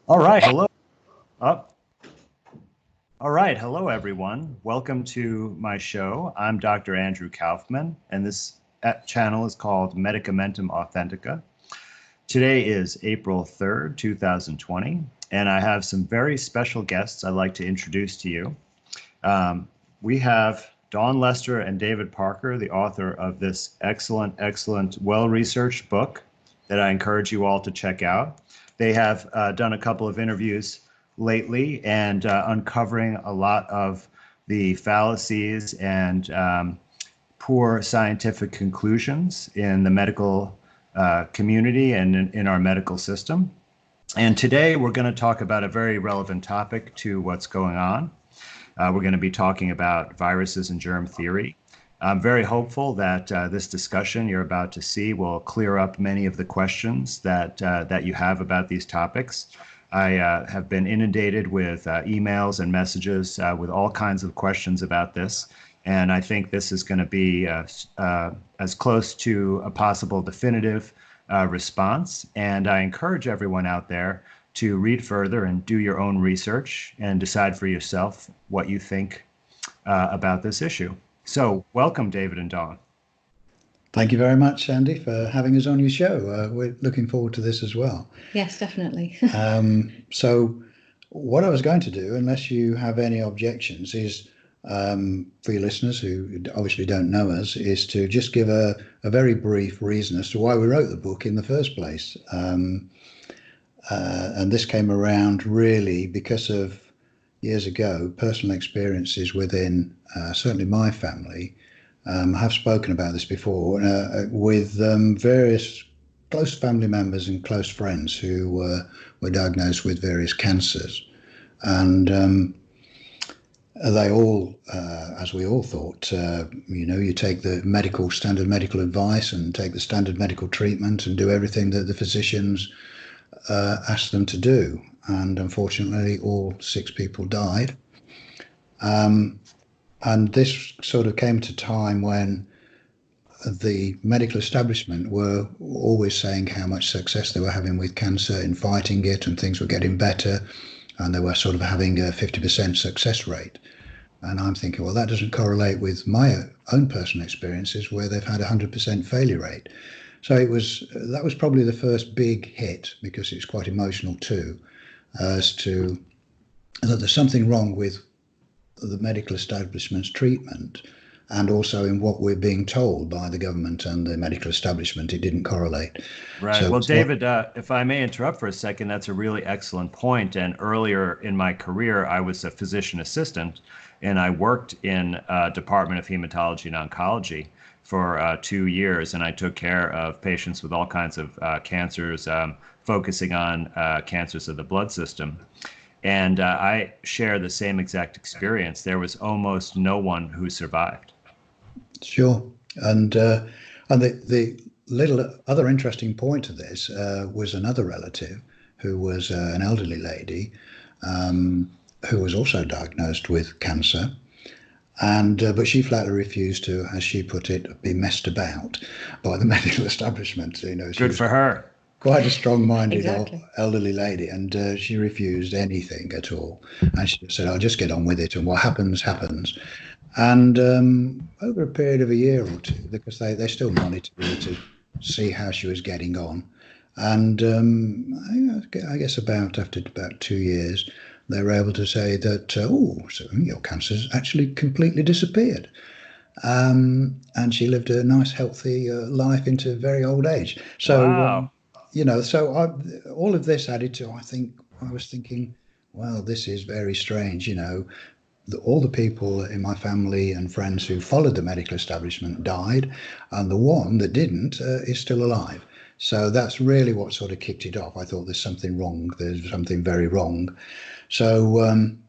All right, hello. Oh, all right, hello everyone. Welcome to my show. I'm Dr. Andrew Kaufman, and this channel is called Medicamentum Authentica. Today is April 3rd, 2020, and I have some very special guests I'd like to introduce to you. We have Dawn Lester and David Parker, the author of this excellent, well-researched book that I encourage you all to check out. They have done a couple of interviews lately and uncovering a lot of the fallacies and poor scientific conclusions in the medical community and in our medical system. And today we're going to talk about a very relevant topic to what's going on. We're going to be talking about viruses and germ theory. I'm very hopeful that this discussion you're about to see will clear up many of the questions that you have about these topics. I have been inundated with emails and messages with all kinds of questions about this, and I think this is going to be as close to a possible definitive response. And I encourage everyone out there to read further and do your own research and decide for yourself what you think about this issue. So, welcome, David and Dawn. Thank you very much, Andy, for having us on your show. We're looking forward to this as well. Yes, definitely. So, what I was going to do, unless you have any objections, is for your listeners who obviously don't know us, is to just give a very brief reason as to why we wrote the book in the first place. And this came around really because of years ago personal experiences within certainly my family. I have spoken about this before with various close family members and close friends who were diagnosed with various cancers. And they all, as we all thought, you take the standard medical advice and take the standard medical treatment and do everything that the physicians asked them to do. And unfortunately, all 6 people died. And this sort of came to a time when the medical establishment were always saying how much success they were having with cancer in fighting it, and things were getting better, and they were sort of having a 50% success rate. And I'm thinking, well, that doesn't correlate with my own personal experiences where they've had a 100% failure rate. So that was probably the first big hit, because it's quite emotional too, as to that there's something wrong with the medical establishment's treatment, and also in what we're being told by the government and the medical establishment. It didn't correlate. Right. So Well, David, if I may interrupt for a second, that's a really excellent point. And earlier in my career, I was a physician assistant, and I worked in a Department of Hematology and Oncology for 2 years, and I took care of patients with all kinds of cancers, focusing on cancers of the blood system. And I share the same exact experience. There was almost no one who survived. Sure. And the little other interesting point of this was another relative who was an elderly lady who was also diagnosed with cancer. And but she flatly refused to, as she put it, be messed about by the medical establishment. She Good was for her. quite a strong-minded Exactly. elderly lady, and she refused anything at all. And she said, "I'll just get on with it, and what happens, happens." And over a period of a year or two, because they still monitored her to see how she was getting on, and I guess after about 2 years, they were able to say that, so your cancer's actually completely disappeared. And she lived a nice, healthy life into very old age. So, Wow. all of this added to, I was thinking, well, this is very strange. All the people in my family and friends who followed the medical establishment died, and the one that didn't is still alive. So that's really what sort of kicked it off. I thought there's something wrong. There's something very wrong. So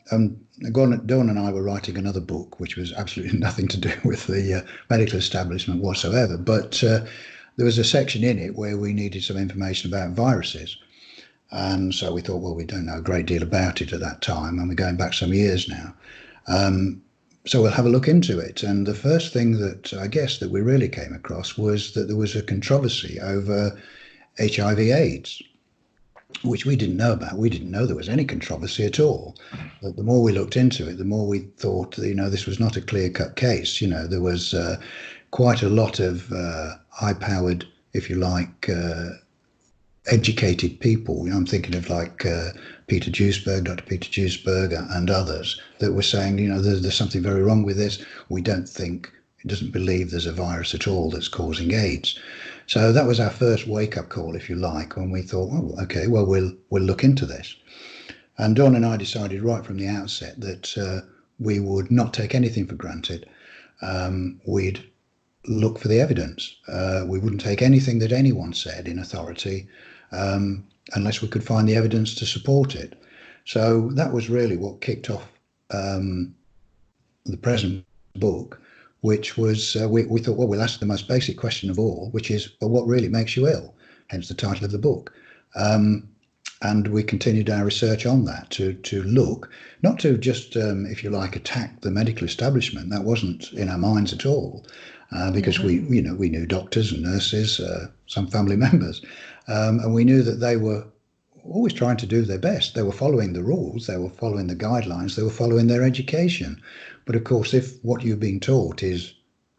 Dawn and I were writing another book, which was absolutely nothing to do with the medical establishment whatsoever. But there was a section in it where we needed some information about viruses. And so we thought, well, we don't know a great deal about it at that time, and we're going back some years now. So we'll have a look into it. And the first thing that I guess that we really came across was that there was a controversy over HIV/AIDS. which we didn't know about. We didn't know there was any controversy at all. But the more we looked into it, the more we thought, this was not a clear-cut case. There was quite a lot of high-powered, if you like, educated people. I'm thinking of like Peter Duisberg, Dr. Peter Duisberg, and others that were saying, there's something very wrong with this. We don't think, it doesn't believe there's a virus at all that's causing AIDS. So that was our first wake-up call, if you like, when we thought, oh, okay, well, we'll look into this. And Dawn and I decided right from the outset that we would not take anything for granted. We'd look for the evidence. We wouldn't take anything that anyone said in authority unless we could find the evidence to support it. So that was really what kicked off the present book, which was we thought, well, we'll ask the most basic question of all, which is, well, what really makes you ill? Hence the title of the book. And we continued our research on that to look, not to just, if you like, attack the medical establishment. That wasn't in our minds at all, because we knew doctors and nurses, some family members, and we knew that they were always trying to do their best. They were following the rules, they were following the guidelines, they were following their education. But of course, if what you're being taught is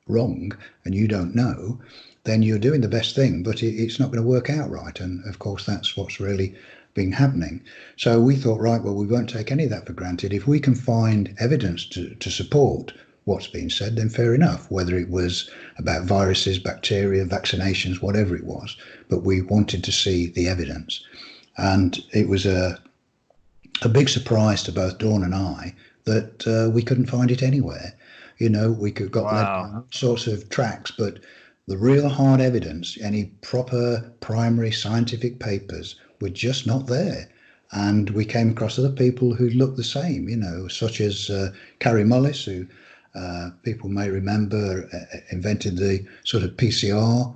wrong and you don't know, then you're doing the best thing, but it's not going to work out right. And of course, that's what's really been happening. So we thought, right, well, we won't take any of that for granted. If we can find evidence to support what's being said, then fair enough, whether it was about viruses, bacteria, vaccinations, whatever it was. But we wanted to see the evidence. And it was a big surprise to both Dawn and I that we couldn't find it anywhere. We got led down all sorts of tracks, but the real hard evidence, any proper primary scientific papers, were just not there. And we came across other people who looked the same, such as Carrie Mullis, who people may remember invented the sort of PCR,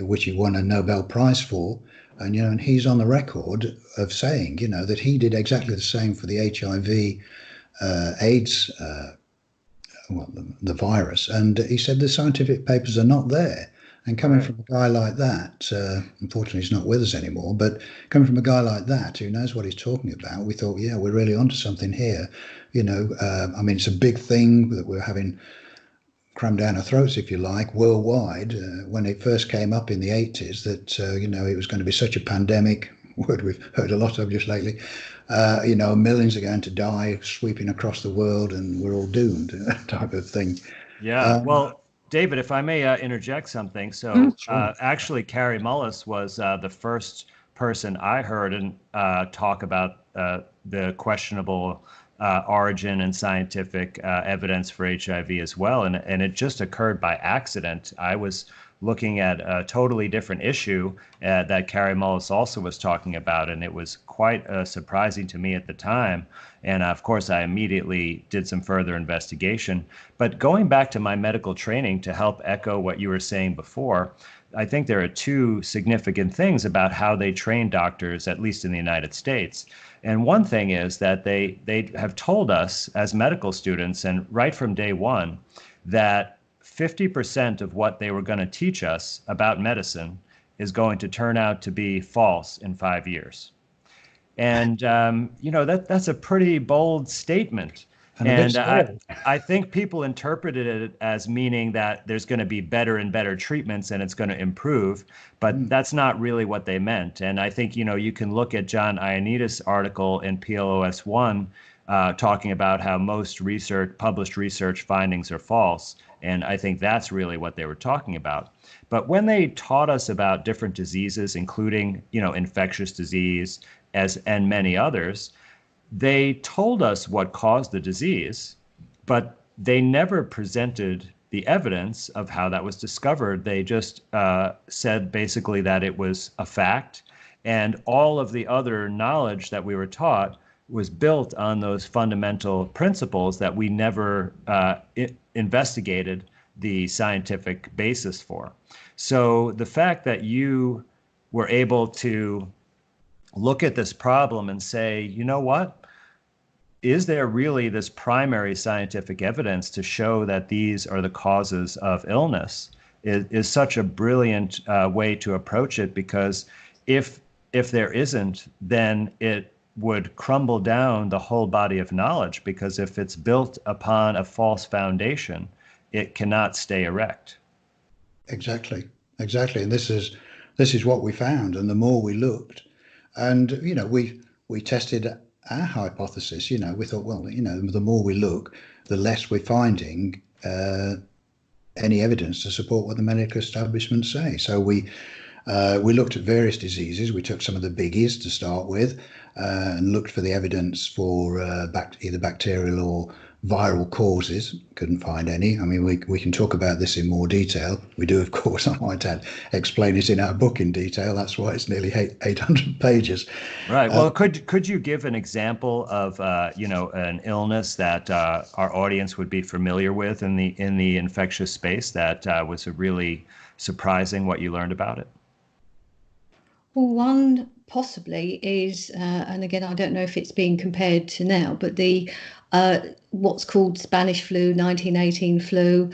which he won a Nobel Prize for. And he's on the record of saying, that he did exactly the same for the HIV, AIDS, the virus. And he said the scientific papers are not there. And coming from a guy like that, unfortunately he's not with us anymore, but coming from a guy like that who knows what he's talking about, we thought, yeah, we're really onto something here. It's a big thing that we're having crammed down our throats, if you like, worldwide. When it first came up in the 80s that, it was going to be such a pandemic, word we've heard a lot of just lately, millions are going to die sweeping across the world and we're all doomed, type of thing. Yeah, well, David, if I may interject something. So actually, Carrie Mullis was the first person I heard and talk about the questionable origin and scientific evidence for HIV as well. And it just occurred by accident. I was looking at a totally different issue that Carrie Mullis also was talking about, and it was quite surprising to me at the time. And of course, I immediately did some further investigation. But going back to my medical training to help echo what you were saying before, I think there are two significant things about how they train doctors, at least in the United States. And one thing is that they have told us as medical students, and right from day one, that 50% of what they were going to teach us about medicine is going to turn out to be false in 5 years. And, that's a pretty bold statement. And I think people interpreted it as meaning that there's going to be better and better treatments and it's going to improve. But that's not really what they meant. And I think, you can look at John Ioannidis' article in PLOS One talking about how most published research findings are false. And I think that's really what they were talking about. But when they taught us about different diseases, including, infectious disease and many others, they told us what caused the disease, but they never presented the evidence of how that was discovered. They just said basically that it was a fact, and all of the other knowledge that we were taught was built on those fundamental principles that we never investigated the scientific basis for. So the fact that you were able to look at this problem and say, you know what? Is there really this primary scientific evidence to show that these are the causes of illness is such a brilliant way to approach it, because if if there isn't, then it would crumble down the whole body of knowledge, because if it's built upon a false foundation, it cannot stay erect. Exactly, exactly. And this is what we found. And the more we looked, and we tested our hypothesis. We thought, well, the more we look, the less we're finding any evidence to support what the medical establishment say. So we looked at various diseases. We took some of the biggies to start with, and looked for the evidence for either bacterial or viral causes. Couldn't find any. I mean, we can talk about this in more detail. We do, of course, I might add, explain it in our book in detail. That's why it's nearly 800 pages. Right. Well, could you give an example of an illness that our audience would be familiar with in the infectious space that was really surprising what you learned about it? Well, one possibly is, and again, I don't know if it's being compared to now, but the what's called Spanish flu, 1918 flu.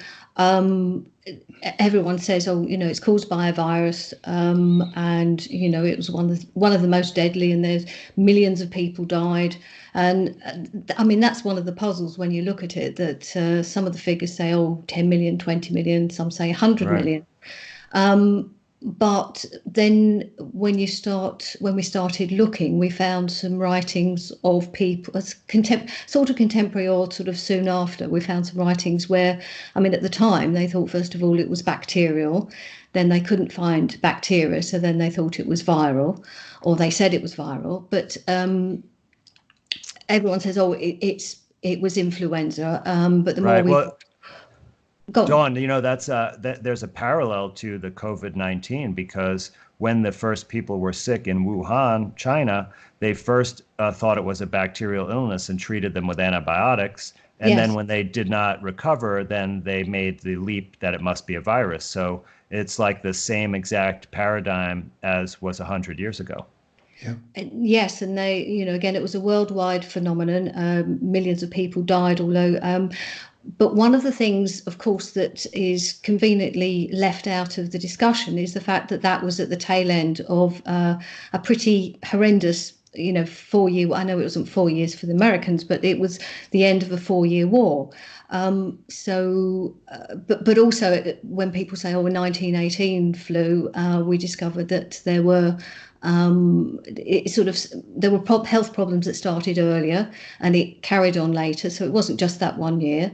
Everyone says, oh, it's caused by a virus, and it was one of the most deadly, and there's millions of people died. And I mean, that's one of the puzzles when you look at it, that some of the figures say, oh, 10 million, 20 million, some say 100 Right. million. But then when we started looking, we found some writings of people sort of contemporary or sort of soon after. We found some writings where, I mean, at the time they thought, first of all, it was bacterial. Then they couldn't find bacteria, so then they thought it was viral, or they said it was viral. But everyone says, oh, it was influenza. But the Right. more we Well, go on. Dawn, there's a parallel to the COVID-19, because when the first people were sick in Wuhan, China, they first thought it was a bacterial illness and treated them with antibiotics. And then Yes. when they did not recover, then they made the leap that it must be a virus. So it's like the same exact paradigm as was 100 years ago. Yeah. Yes, and they, again, it was a worldwide phenomenon. Millions of people died, although. But one of the things, of course, that is conveniently left out of the discussion is the fact that that was at the tail end of a pretty horrendous, 4-year. I know it wasn't 4 years for the Americans, but it was the end of a 4-year war. But also when people say, oh, 1918 flu, we discovered that there were there were health problems that started earlier and it carried on later. So it wasn't just that 1 year.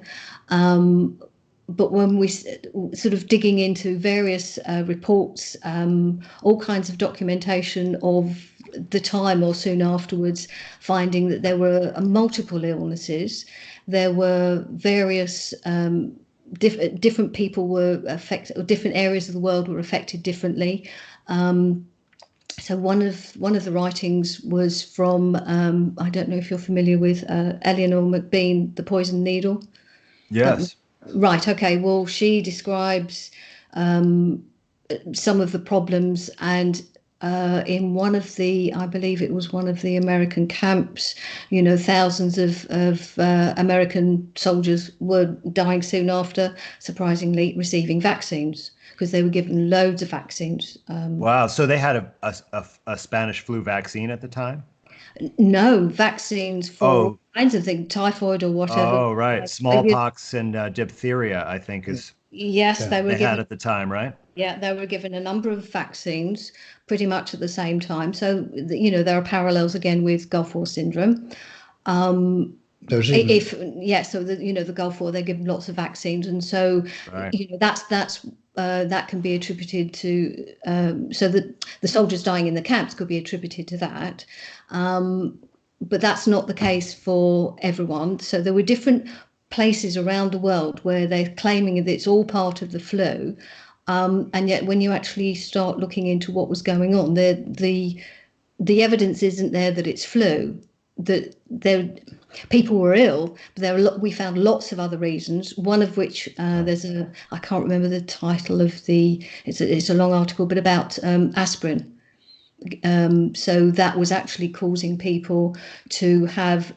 But when we sort of digging into various reports, all kinds of documentation of the time or soon afterwards, finding that there were multiple illnesses, there were various different people were affected, or different areas of the world were affected differently. So one of the writings was from I don't know if you're familiar with Eleanor McBean, The Poison Needle. Yes. Right. Okay. Well, she describes some of the problems, and in one of I believe it was one of the American camps, thousands of American soldiers were dying soon after, surprisingly, receiving vaccines, because they were given loads of vaccines. Wow. So they had a Spanish flu vaccine at the time? No, vaccines for all Oh, kinds of things, typhoid or whatever. oh, right. They Smallpox and diphtheria, I think, is Yes, Yeah. they were they had given. at the time, right? Yeah, they were given a number of vaccines pretty much at the same time. So, there are parallels again with Gulf War syndrome. There was even So the Gulf War, they're given lots of vaccines, and so Right. that can be attributed to, so that the soldiers dying in the camps could be attributed to that. But that's not the case for everyone. So there were different places around the world where they're claiming that it's all part of the flu. And yet when you actually start looking into what was going on, the evidence isn't there that it's flu, that people were ill, but we found lots of other reasons, one of which I can't remember the title of it's a long article, but about aspirin. So that was actually causing people to have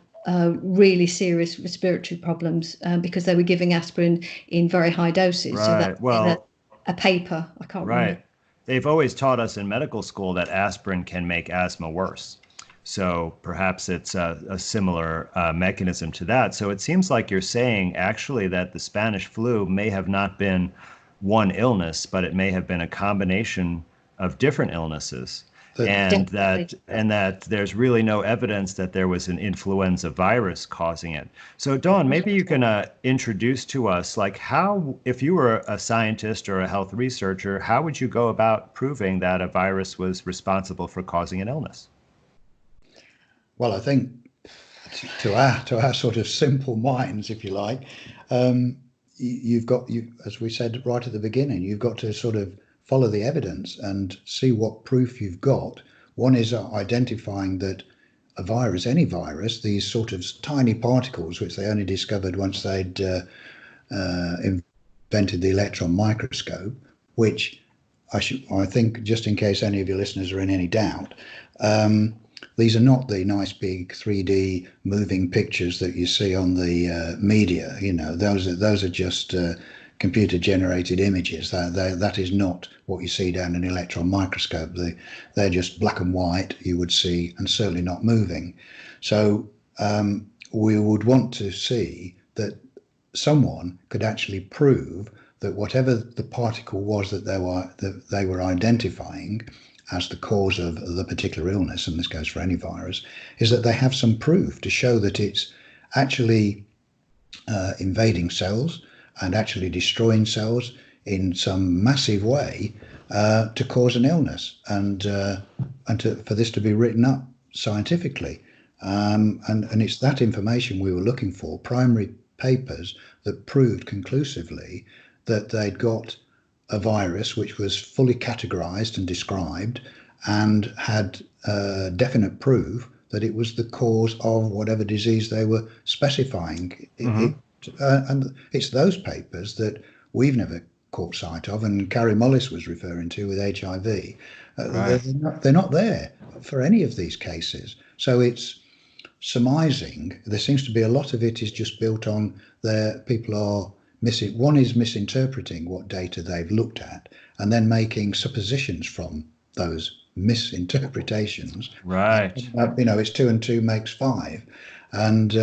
really serious respiratory problems because they were giving aspirin in very high doses. So Right. that Well, a paper, I can't remember. right. they've always taught us in medical school that aspirin can make asthma worse. So perhaps it's a similar mechanism to that. So it seems like you're saying actually that the Spanish flu may have not been one illness, but it may have been a combination of different illnesses. And that there's really no evidence that there was an influenza virus causing it. So Dawn, maybe you can introduce to us, like, how, if you were a scientist or a health researcher, how would you go about proving that a virus was responsible for causing an illness? Well, I think to our sort of simple minds, if you like, you've got, as we said right at the beginning, you've got to sort of follow the evidence and see what proof you've got. One is identifying that a virus, any virus, these sort of tiny particles, which they only discovered once they'd invented the electron microscope, which I think, just in case any of your listeners are in any doubt, these are not the nice big 3D moving pictures that you see on the media. You know, those are just computer generated images. That is not what you see down an electron microscope. They're just black and white, you would see, and certainly not moving. So we would want to see that someone could actually prove that whatever the particle was that they were identifying as the cause of the particular illness, and this goes for any virus, is that they have some proof to show that it's actually invading cells and actually destroying cells in some massive way to cause an illness, and for this to be written up scientifically. And it's that information we were looking for, primary papers that proved conclusively that they'd got a virus which was fully categorized and described and had definite proof that it was the cause of whatever disease they were specifying. And it's those papers that we've never caught sight of, and Carrie Mullis was referring to with HIV. Right. They're not there for any of these cases. So it's surmising. There seems to be a lot of it is just built on people are one is misinterpreting what data they've looked at and then making suppositions from those misinterpretations. Right. It's 2 and 2 makes 5. And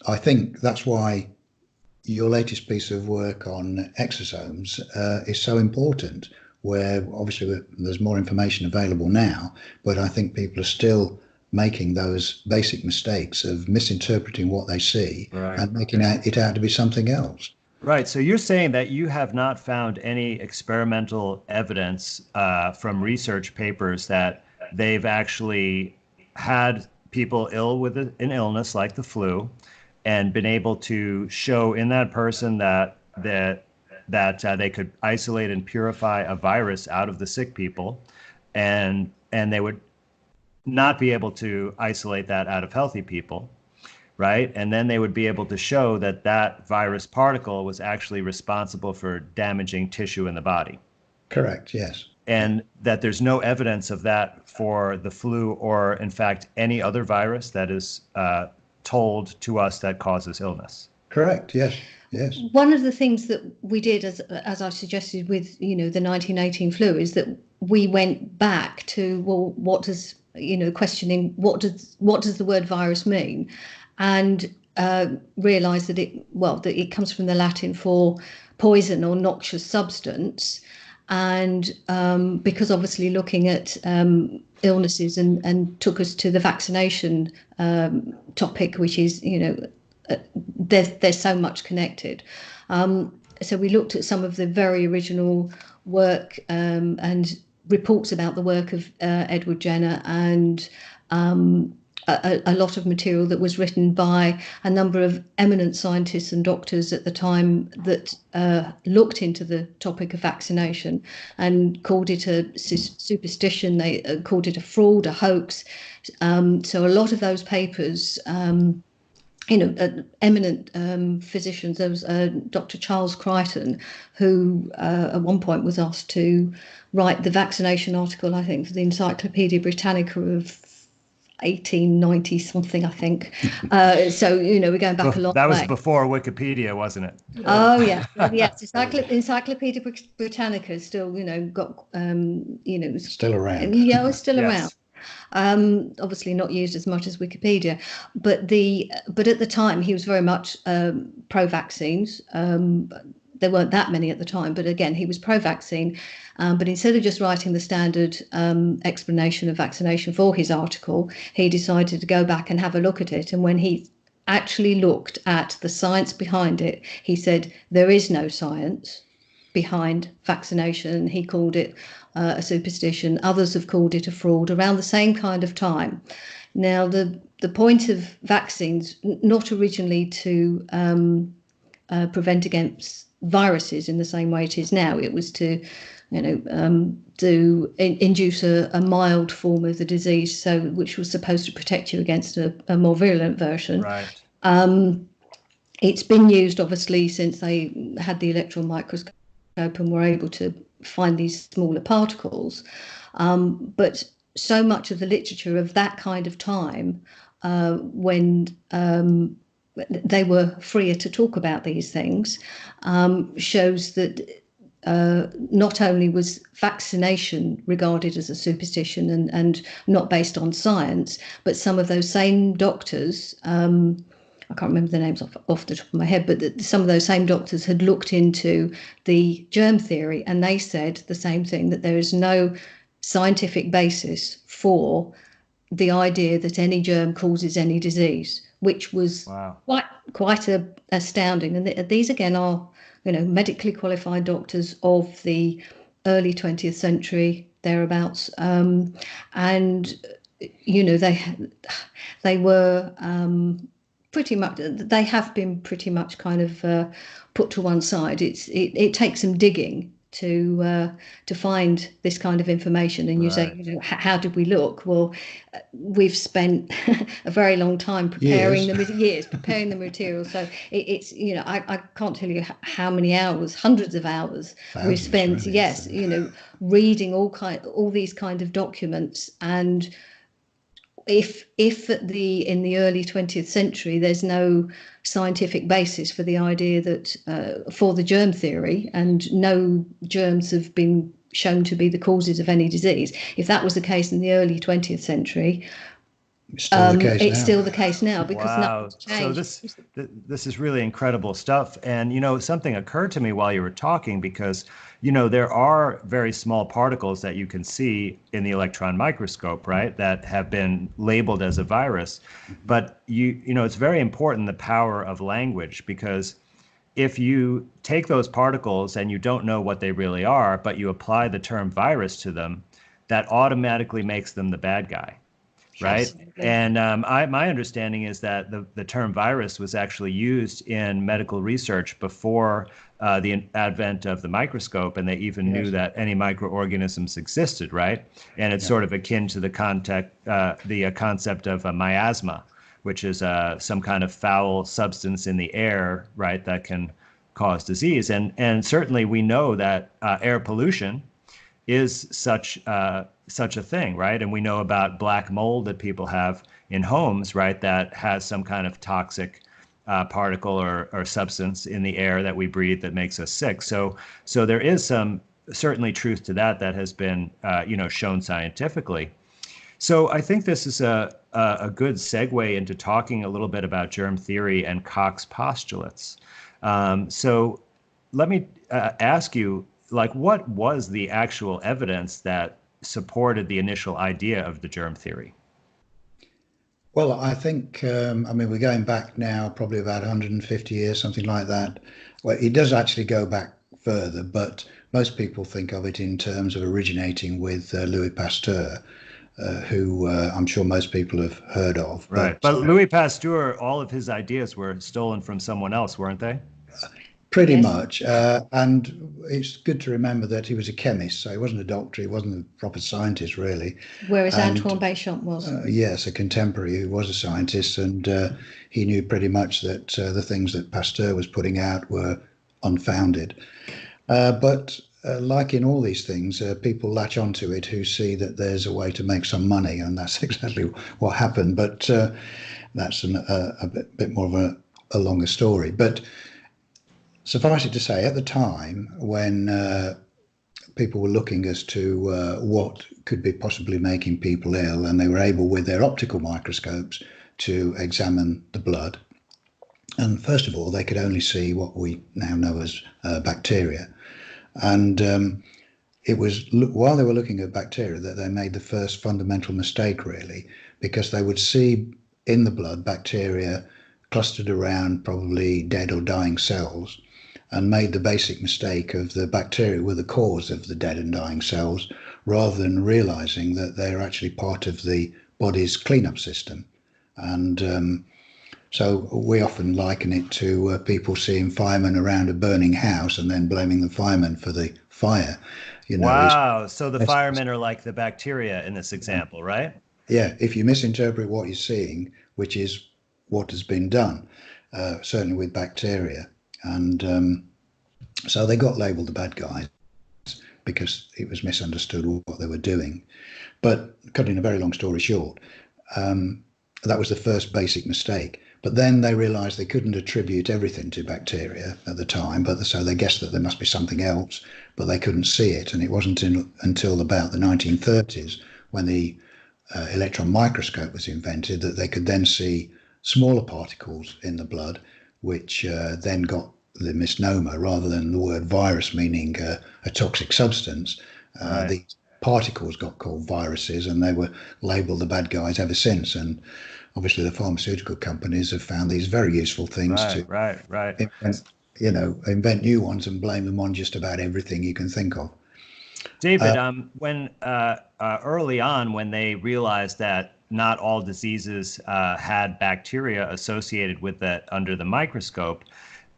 I think that's why your latest piece of work on exosomes is so important, where obviously there's more information available now, but I think people are still making those basic mistakes of misinterpreting what they see and making it out to be something else. Right. So you're saying that you have not found any experimental evidence from research papers that they've actually had people ill with an illness like the flu and been able to show in that person that they could isolate and purify a virus out of the sick people, and they would not be able to isolate that out of healthy people, right? And then they would be able to show that that virus particle was actually responsible for damaging tissue in the body. Correct, yes. And that there's no evidence of that for the flu or, in fact, any other virus that is told to us that causes illness. Correct, yes. Yes. One of the things that we did, as I suggested with, the 1918 flu, is that we went back to, well, what does, questioning what does the word virus mean, and realised that it comes from the Latin for poison or noxious substance, and because obviously looking at illnesses and took us to the vaccination topic, which is there's so much connected. So we looked at some of the very original work and reports about the work of Edward Jenner, and a lot of material that was written by a number of eminent scientists and doctors at the time that looked into the topic of vaccination and called it a superstition. They called it a fraud, a hoax. So a lot of those papers, eminent physicians. There was Dr. Charles Crichton, who at one point was asked to write the vaccination article, I think, for the Encyclopedia Britannica of 1890 something, I think. So, we're going back a long way. That was before Wikipedia, wasn't it? Oh, yeah. Yes. Encyclopedia Britannica is still, got, Still around. Yeah, it's still around. Yes. Obviously not used as much as Wikipedia, but at the time he was very much pro-vaccines. There weren't that many at the time, but again, he was pro-vaccine. But instead of just writing the standard explanation of vaccination for his article, he decided to go back and have a look at it. And when he actually looked at the science behind it, he said there is no science behind vaccination. He called it a superstition. Others have called it a fraud around the same kind of time. Now, the point of vaccines, not originally to prevent against viruses in the same way it is now. It was to induce a mild form of the disease, which was supposed to protect you against a more virulent version. Right. It's been used, obviously, since they had the electron microscope and were able to find these smaller particles. But so much of the literature of that kind of time, when they were freer to talk about these things, shows that not only was vaccination regarded as a superstition and not based on science, but some of those same doctors, I can't remember the names off the top of my head, but some of those same doctors had looked into the germ theory, and they said the same thing, that there is no scientific basis for the idea that any germ causes any disease, which was quite astounding. And these again are, medically qualified doctors of the early 20th century, thereabouts, and they were pretty much, they have been pretty much kind of put to one side. It takes some digging to find this kind of information. And you say, how did we look? Well, we've spent a very long time preparing preparing the material. So it's I can't tell you how many hours, hundreds of hours we've spent. Really, reading all these kind of documents. And if in the early 20th century there's no scientific basis for the idea that for the germ theory, and no germs have been shown to be the causes of any disease, if that was the case in the early 20th century, it's still the case now, because nothing's changed. So this is really incredible stuff. And something occurred to me while you were talking, because there are very small particles that you can see in the electron microscope, right, that have been labeled as a virus. But it's very important, the power of language, because if you take those particles and you don't know what they really are, but you apply the term virus to them, that automatically makes them the bad guy. Right. Absolutely. And my understanding is that the term virus was actually used in medical research before the advent of the microscope, and they even knew that any microorganisms existed. Right. And it's sort of akin to the concept of a miasma, which is some kind of foul substance in the air, right, that can cause disease. And certainly we know that air pollution is such a thing, right? And we know about black mold that people have in homes, right, that has some kind of toxic particle or substance in the air that we breathe that makes us sick. So there is some certainly truth to that has been shown scientifically. So I think this is a good segue into talking a little bit about germ theory and Koch's postulates. So let me ask you, what was the actual evidence that supported the initial idea of the germ theory? Well, I think, we're going back now probably about 150 years, something like that. Well, it does actually go back further, but most people think of it in terms of originating with Louis Pasteur, who I'm sure most people have heard of. Right. But Louis Pasteur, all of his ideas were stolen from someone else, weren't they? Pretty much. And it's good to remember that he was a chemist, so he wasn't a doctor, he wasn't a proper scientist, really. Whereas Antoine Béchamp was. Yes, a contemporary who was a scientist, and he knew pretty much that the things that Pasteur was putting out were unfounded. But like in all these things, people latch onto it who see that there's a way to make some money, and that's exactly what happened. But that's a bit more of a longer story. But suffice it to say, at the time when people were looking as to what could be possibly making people ill, and they were able, with their optical microscopes, to examine the blood. And first of all, they could only see what we now know as bacteria. And it was while they were looking at bacteria that they made the first fundamental mistake, really, because they would see in the blood bacteria clustered around probably dead or dying cells, and made the basic mistake of the bacteria were the cause of the dead and dying cells, rather than realizing that they're actually part of the body's cleanup system. And so we often liken it to people seeing firemen around a burning house and then blaming the firemen for the fire. Wow. So the firemen are like the bacteria in this example, right? Yeah, if you misinterpret what you're seeing, which is what has been done, certainly with bacteria. And so they got labelled the bad guys because it was misunderstood what they were doing. But cutting a very long story short, that was the first basic mistake. But then they realised they couldn't attribute everything to bacteria at the time, so they guessed that there must be something else, but they couldn't see it. And it wasn't until about the 1930s, when the electron microscope was invented, that they could then see smaller particles in the blood, which then got the misnomer, rather than the word virus meaning a toxic substance. Right. The particles got called viruses, and they were labelled the bad guys ever since. And obviously the pharmaceutical companies have found these very useful things Right. Invent new ones and blame them on just about everything you can think of. David, when early on, when they realized that not all diseases had bacteria associated with that under the microscope,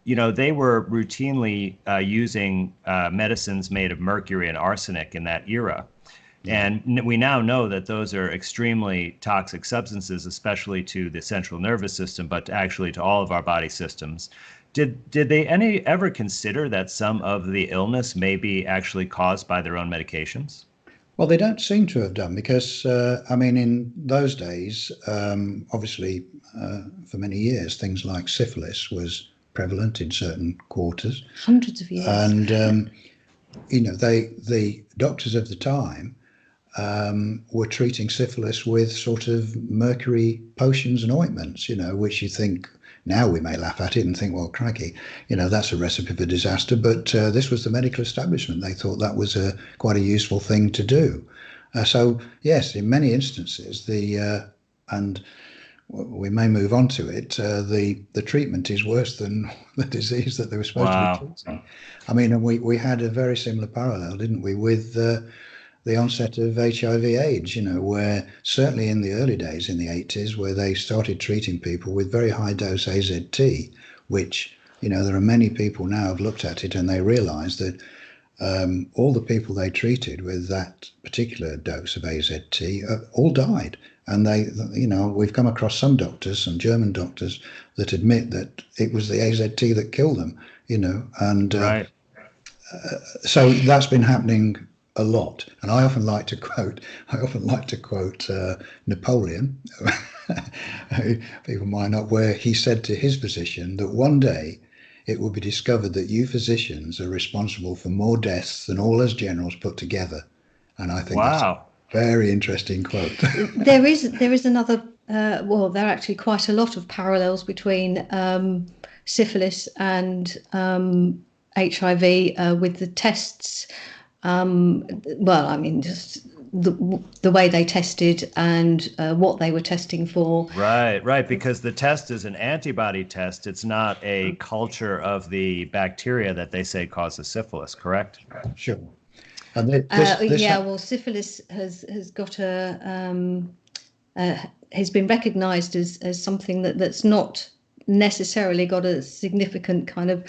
they were routinely using medicines made of mercury and arsenic in that era. And we now know that those are extremely toxic substances, especially to the central nervous system, but actually to all of our body systems. Did they ever consider that some of the illness may be actually caused by their own medications? Well, they don't seem to have done, because, in those days, obviously, for many years, things like syphilis was prevalent in certain quarters. Hundreds of years. And, the doctors of the time were treating syphilis with sort of mercury potions and ointments, which you think, now we may laugh at it and think, well, crikey, that's a recipe for disaster. But this was the medical establishment. They thought that was quite a useful thing to do. So, yes, in many instances, and we may move on to it, the treatment is worse than the disease that they were supposed to be treating. And we had a very similar parallel, didn't we, with the onset of HIV/AIDS, where certainly in the early days in the 80s, where they started treating people with very high dose AZT, which, there are many people now have looked at it and they realise that all the people they treated with that particular dose of AZT all died. And we've come across some doctors, some German doctors, that admit that it was the AZT that killed them, and Right. So that's been happening a lot. And I often like to quote Napoleon, people might not, where he said to his physician that one day it will be discovered that you physicians are responsible for more deaths than all us generals put together. And I think that's a very interesting quote. There is another, there are actually quite a lot of parallels between syphilis and HIV with the tests. Just the way they tested and what they were testing for. Right. Because the test is an antibody test. It's not a culture of the bacteria that they say causes syphilis, correct? Sure. And syphilis has got has been recognised as something that's not necessarily got a significant kind of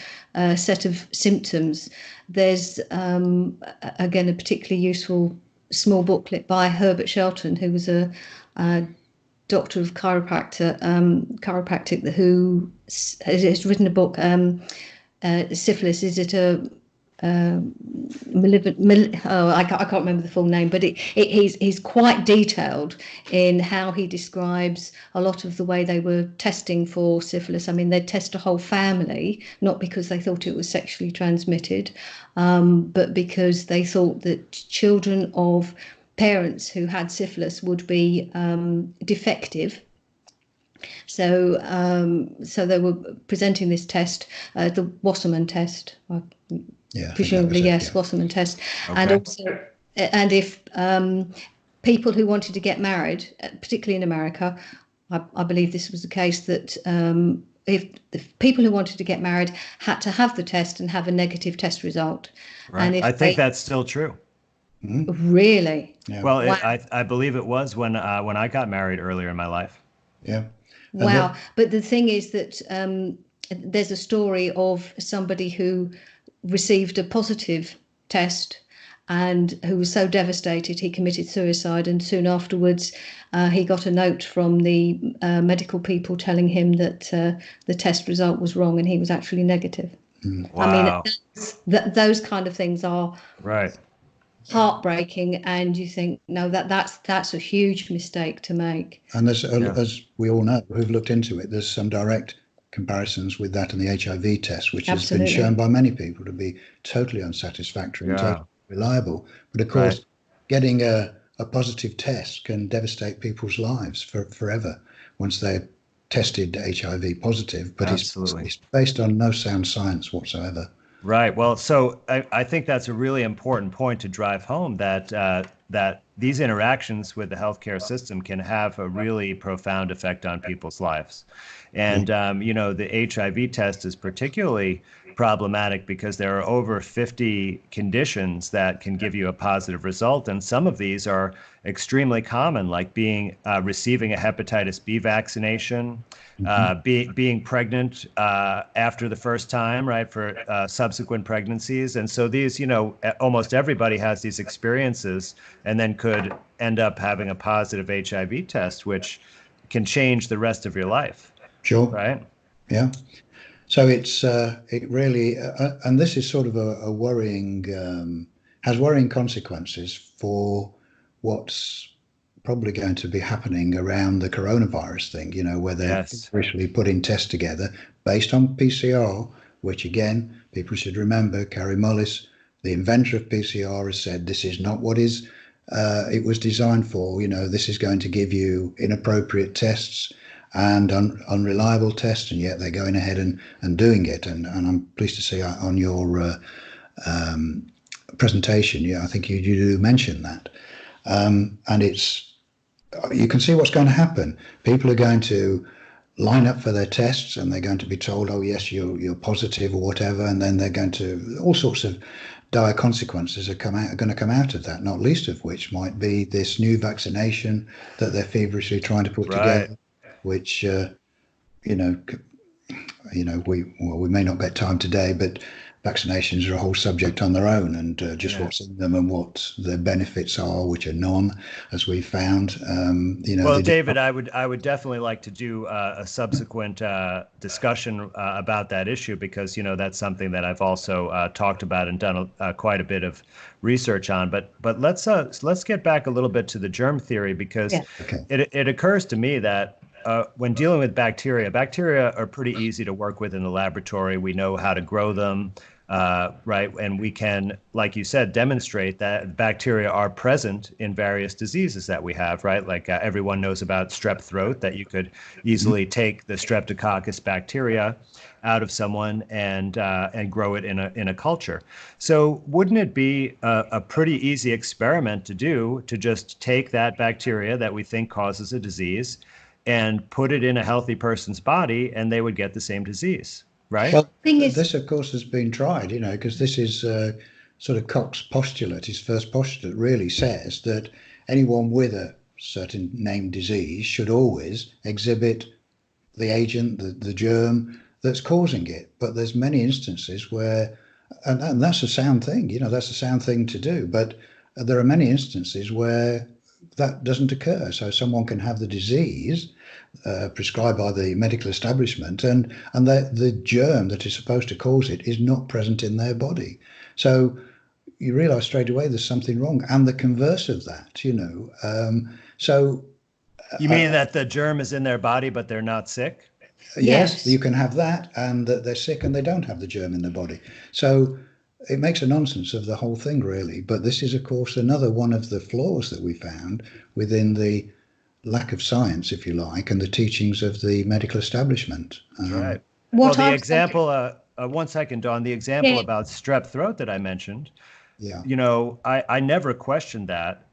set of symptoms. There's again a particularly useful small booklet by Herbert Shelton, who was a doctor of chiropractic who has written a book, Syphilis, Is It a I can't remember the full name, but he's quite detailed in how he describes a lot of the way they were testing for syphilis. I mean, they'd test a whole family, not because they thought it was sexually transmitted, but because they thought that children of parents who had syphilis would be defective. So they were presenting this test, the Wasserman test. Yeah, Presumably, yes, yeah. Wasserman test. Okay. And also, and if people who wanted to get married, particularly in America, I believe this was the case, that if the people who wanted to get married had to have the test and have a negative test result. Right. And if I think that's still true. Really? Yeah. Well, Wow. I believe it was when I got married earlier in my life. Yeah. Wow. But the thing is that there's a story of somebody who received a positive test and who was so devastated he committed suicide, and soon afterwards he got a note from the medical people telling him that the test result was wrong and he was actually negative. Wow. I mean, those kind of things are Right. heartbreaking, and you think, no, that's a huge mistake to make. And there's, as we all know, who've looked into it, there's some direct comparisons with that and the HIV test, which has been shown by many people to be totally unsatisfactory and totally reliable. But of course, getting a positive test can devastate people's lives forever once they're tested HIV positive. But it's based on no sound science whatsoever. Right. Well, so I think that's a really important point to drive home, that these interactions with the healthcare system can have a really profound effect on people's lives. And, the HIV test is particularly problematic because there are over 50 conditions that can give you a positive result. And some of these are extremely common, like receiving a hepatitis B vaccination, being pregnant after the first time, right, for subsequent pregnancies. And so these, almost everybody has these experiences and then could end up having a positive HIV test, which can change the rest of your life. Sure. Right. Yeah. So it really, and this is sort of a worrying, has worrying consequences for what's probably going to be happening around the coronavirus thing, where they're officially putting tests together based on PCR, which again, people should remember, Carrie Mullis, the inventor of PCR, has said this is not what it was designed for. This is going to give you inappropriate tests and unreliable tests, and yet they're going ahead and doing it. And I'm pleased to see on your presentation, I think you do mention that. And you can see what's going to happen. People are going to line up for their tests and they're going to be told, oh yes, you're positive or whatever, and then they're going to, all sorts of dire consequences are going to come out of that, not least of which might be this new vaccination that they're feverishly trying to put together, which we may not get time today, but vaccinations are a whole subject on their own, and just what's in them and what their benefits are, which are none, as we found. Well, David, I would definitely like to do a subsequent discussion about that issue, because that's something that I've also talked about and done quite a bit of research on. But let's get back a little bit to the germ theory, because it occurs to me that when dealing with bacteria are pretty easy to work with in the laboratory. We know how to grow them, right? And we can, like you said, demonstrate that bacteria are present in various diseases that we have, right? Like everyone knows about strep throat, that you could easily take the Streptococcus bacteria out of someone and grow it in a culture. So wouldn't it be a pretty easy experiment to do, to just take that bacteria that we think causes a disease and put it in a healthy person's body, and they would get the same disease, right? Well, this, of course, has been tried, because this is sort of Koch's postulate. His first postulate really says that anyone with a certain named disease should always exhibit the agent, the germ that's causing it. But there's many instances where, and that's a sound thing, that's a sound thing to do. But there are many instances where that doesn't occur. So someone can have the disease prescribed by the medical establishment, and the germ that is supposed to cause it is not present in their body. So you realise straight away there's something wrong, and the converse of that, So You mean that the germ is in their body, but they're not sick? yes, you can have that, and that they're sick and they don't have the germ in their body. So it makes a nonsense of the whole thing, really. But this is, of course, another one of the flaws that we found within the lack of science, if you like, and the teachings of the medical establishment. Right. Well, What the I've example, 1 second, Dawn, the example about strep throat that I mentioned, Yeah. I never questioned that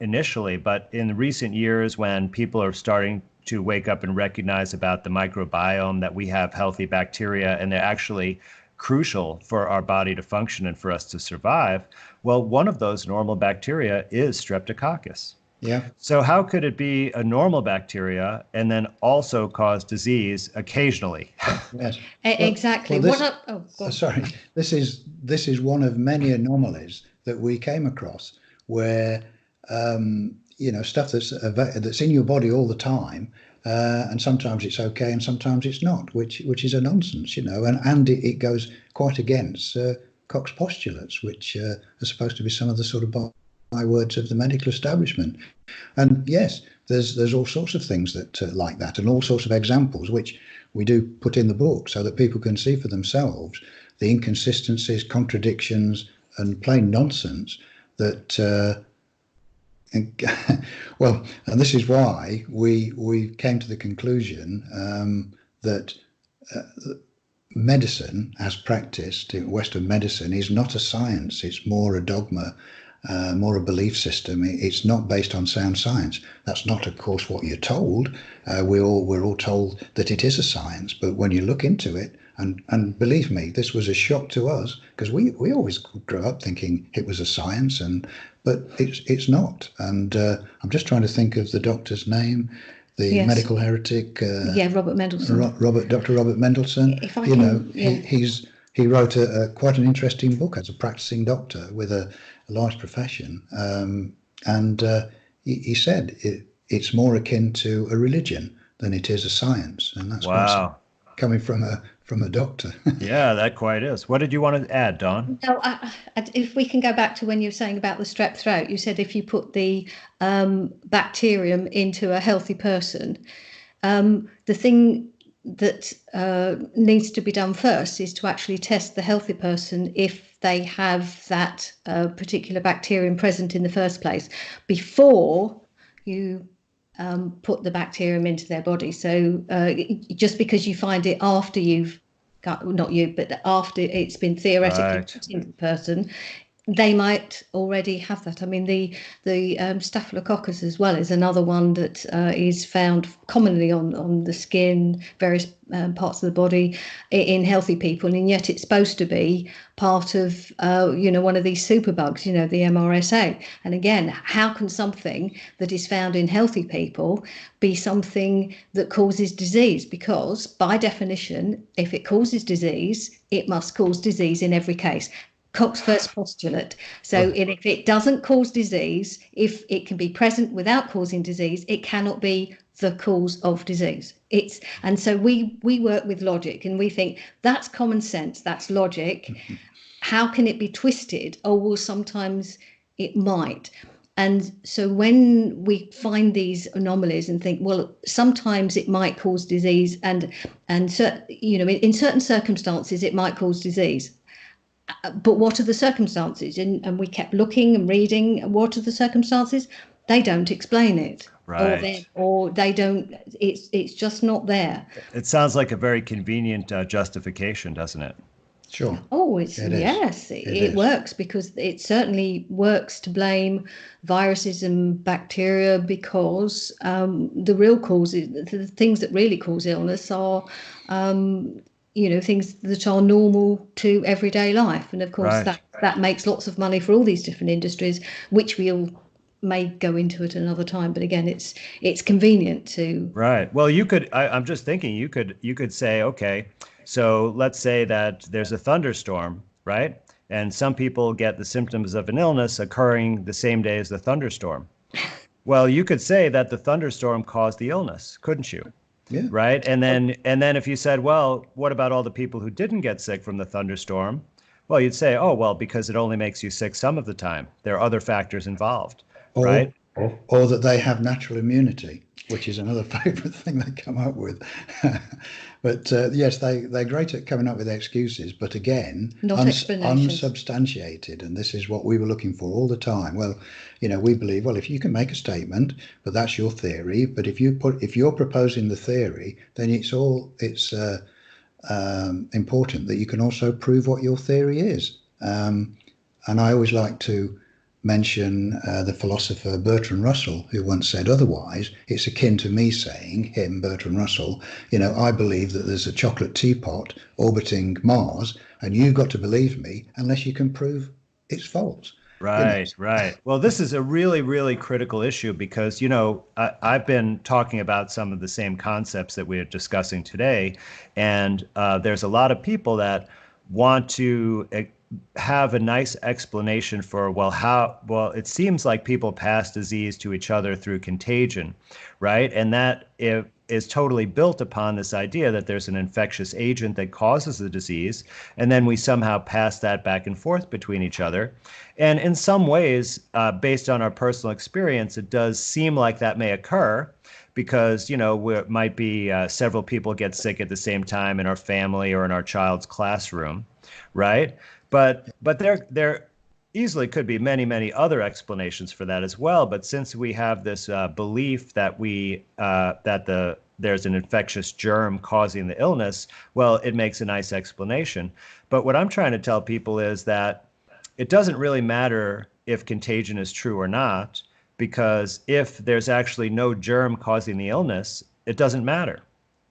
initially, but in recent years, when people are starting to wake up and recognize about the microbiome, that we have healthy bacteria and they're actually crucial for our body to function and for us to survive. Well, one of those normal bacteria is Streptococcus. Yeah. So how could it be a normal bacteria and then also cause disease occasionally? Yes. exactly. Go on. Sorry, this is one of many anomalies that we came across where stuff that's in your body all the time, and sometimes it's okay and sometimes it's not, which is a nonsense, and it goes quite against Koch's postulates, which are supposed to be some of the sort of bywords of the medical establishment. And yes, there's all sorts of things that like that, and all sorts of examples which we do put in the book so that people can see for themselves the inconsistencies, contradictions, and plain nonsense that. Well, and this is why we came to the conclusion that medicine, as practiced in Western medicine, is not a science. It's more a dogma, more a belief system. It's not based on sound science. That's not, of course, what you're told. We're all told that it is a science, but when you look into it, and believe me, this was a shock to us, because we always grew up thinking it was a science, but it's not. And I'm just trying to think of the doctor's name, the medical heretic. Robert Mendelssohn. Dr. Robert Mendelssohn. If I can, he wrote quite an interesting book as a practicing doctor with a large profession, and he said it's more akin to a religion than it is a science, and that's wow. Coming from a doctor. Yeah, that quite is. What did you want to add, Dawn? No, if we can go back to when you were saying about the strep throat, you said if you put the bacterium into a healthy person, the thing that needs to be done first is to actually test the healthy person if they have that particular bacterium present in the first place before you put the bacterium into their body. So just because you find it after you've got, not you, but after it's been theoretically put into the person, they might already have that. I mean, the Staphylococcus as well is another one that is found commonly on the skin, various parts of the body in healthy people, and yet it's supposed to be part of one of these superbugs, the MRSA. And again, how can something that is found in healthy people be something that causes disease? Because by definition, if it causes disease, it must cause disease in every case. Koch's first postulate. So if it doesn't cause disease, if it can be present without causing disease, it cannot be the cause of disease. And so we work with logic, and we think that's common sense, that's logic. How can it be twisted? Oh, well, sometimes it might. And so when we find these anomalies and think, well, sometimes it might cause disease, and in certain circumstances it might cause disease. But what are the circumstances? And we kept looking and reading. What are the circumstances? They don't explain it, right? Or they don't. It's just not there. It sounds like a very convenient justification, doesn't it? Sure. Oh, it works, because it certainly works to blame viruses and bacteria, because the real causes, the things that really cause illness, are things that are normal to everyday life. And of course, that makes lots of money for all these different industries, which we all may go into at another time. But again, it's convenient to. Right. Well, I'm just thinking you could say, okay, so let's say that there's a thunderstorm, right? And some people get the symptoms of an illness occurring the same day as the thunderstorm. Well, you could say that the thunderstorm caused the illness, couldn't you? Yeah. Right? And then if you said, well, what about all the people who didn't get sick from the thunderstorm? Well, you'd say, oh, well, because it only makes you sick some of the time. There are other factors involved, right? Or that they have natural immunity, which is another favourite thing they come up with. But yes, they're great at coming up with excuses, but again, Not explanations. unsubstantiated. And this is what we were looking for all the time. Well, we believe, well, if you can make a statement, but that's your theory. But if you're proposing the theory, then it's important that you can also prove what your theory is. And I always like to mention the philosopher Bertrand Russell, who once said otherwise. It's akin to me saying, him, Bertrand Russell, I believe that there's a chocolate teapot orbiting Mars, and you've got to believe me unless you can prove it's false. Right, right. Well, this is a really, really critical issue because, I've been talking about some of the same concepts that we're discussing today, and there's a lot of people that want to have a nice explanation for, well, it seems like people pass disease to each other through contagion, right? And that is totally built upon this idea that there's an infectious agent that causes the disease, and then we somehow pass that back and forth between each other. And in some ways, based on our personal experience, it does seem like that may occur because, it might be several people get sick at the same time in our family or in our child's classroom, right? But there easily could be many, many other explanations for that as well. But since we have this belief that there's an infectious germ causing the illness, well, it makes a nice explanation. But what I'm trying to tell people is that it doesn't really matter if contagion is true or not, because if there's actually no germ causing the illness, it doesn't matter,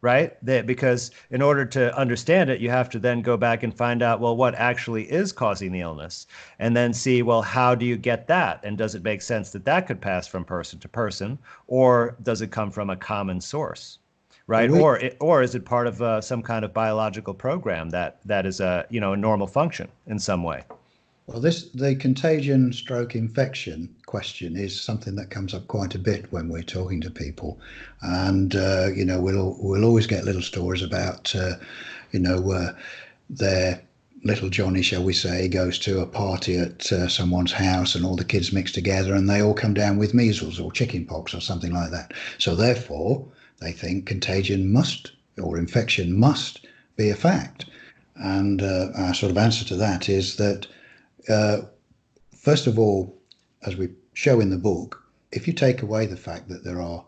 right? Because in order to understand it, you have to then go back and find out, well, what actually is causing the illness? And then see, well, how do you get that? And does it make sense that that could pass from person to person? Or does it come from a common source, right? Or is it part of some kind of biological program that is a normal function in some way? Well, the contagion stroke infection question is something that comes up quite a bit when we're talking to people, and we'll always get little stories about their little Johnny, shall we say, goes to a party at someone's house, and all the kids mix together, and they all come down with measles or chickenpox or something like that. So therefore, they think contagion or infection must be a fact. And our sort of answer to that is that, first of all, as we show in the book, if you take away the fact that there are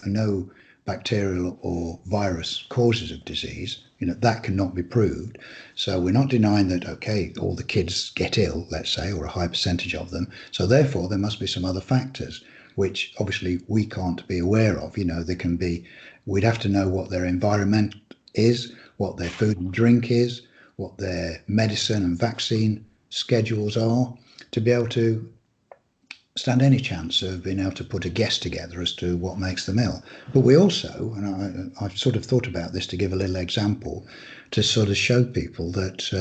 no bacterial or virus causes of disease, that cannot be proved. So we're not denying that, okay, all the kids get ill, let's say, or a high percentage of them. So therefore, there must be some other factors, which obviously we can't be aware of. We'd have to know what their environment is, what their food and drink is, what their medicine and vaccine schedules are, to be able to stand any chance of being able to put a guess together as to what makes them ill. But we also, and I've sort of thought about this to give a little example, to sort of show people that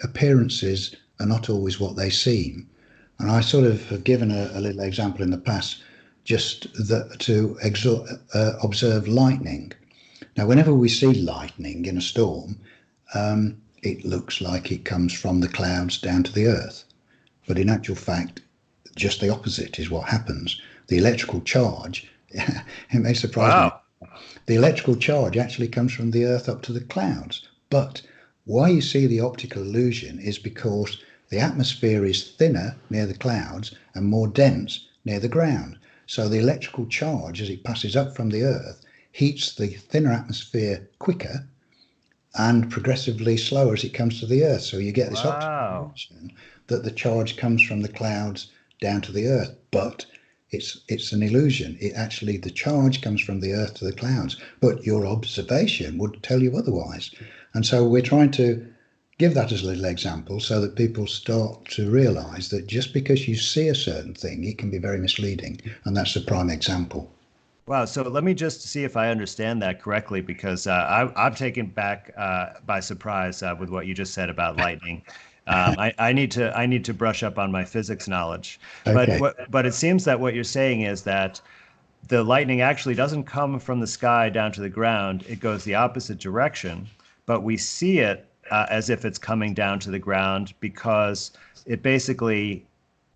appearances are not always what they seem. And I sort of have given a little example in the past, just to observe lightning. Now, whenever we see lightning in a storm, it looks like it comes from the clouds down to the earth. But in actual fact, just the opposite is what happens. The electrical charge, it may surprise me, the electrical charge actually comes from the earth up to the clouds. But why you see the optical illusion is because the atmosphere is thinner near the clouds and more dense near the ground. So the electrical charge, as it passes up from the earth, heats the thinner atmosphere quicker and progressively slower as it comes to the earth. So you get this optical illusion that the charge comes from the clouds down to the earth, but it's an illusion. The charge comes from the earth to the clouds, but your observation would tell you otherwise. And so we're trying to give that as a little example so that people start to realize that just because you see a certain thing, it can be very misleading. And that's a prime example. Wow. So let me just see if I understand that correctly, because I'm taken back by surprise with what you just said about lightning. I need to brush up on my physics knowledge. Okay. But it seems that what you're saying is that the lightning actually doesn't come from the sky down to the ground. It goes the opposite direction, but we see it as if it's coming down to the ground because it basically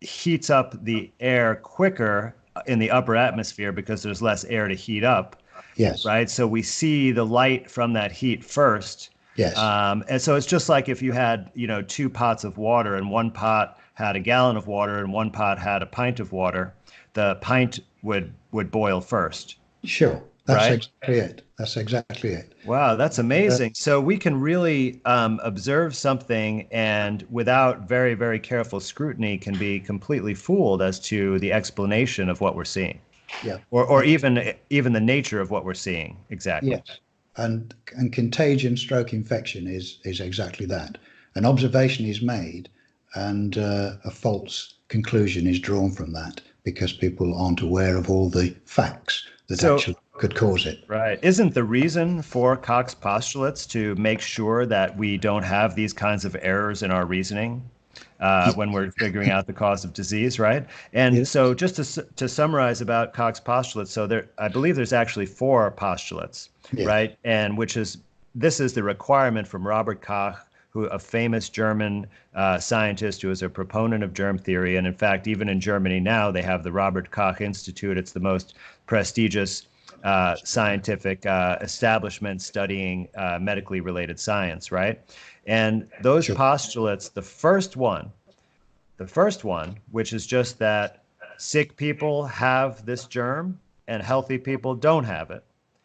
heats up the air quicker in the upper atmosphere because there's less air to heat up, Yes. right? So we see the light from that heat first. Yes. And so it's just like if you had, two pots of water and one pot had a gallon of water and one pot had a pint of water, the pint would boil first. Sure. That's right? exactly it. That's exactly it. Wow, that's amazing. So we can really observe something and without very, very careful scrutiny can be completely fooled as to the explanation of what we're seeing. Yeah. Or even the nature of what we're seeing. Exactly. Yes. And contagion stroke infection is exactly that. An observation is made and a false conclusion is drawn from that because people aren't aware of all the facts that actually could cause it. Right. Isn't the reason for Koch's postulates to make sure that we don't have these kinds of errors in our reasoning when we're figuring out the cause of disease, right? And Yes. so just to summarize about Koch's postulates, so I believe there's actually 4 postulates, Yes. right? And this is the requirement from Robert Koch, a famous German scientist who is a proponent of germ theory. And in fact, even in Germany now, they have the Robert Koch Institute. It's the most prestigious scientific establishment studying medically related science, right? And those Sure. postulates, the first one, which is just that sick people have this germ and healthy people don't have it.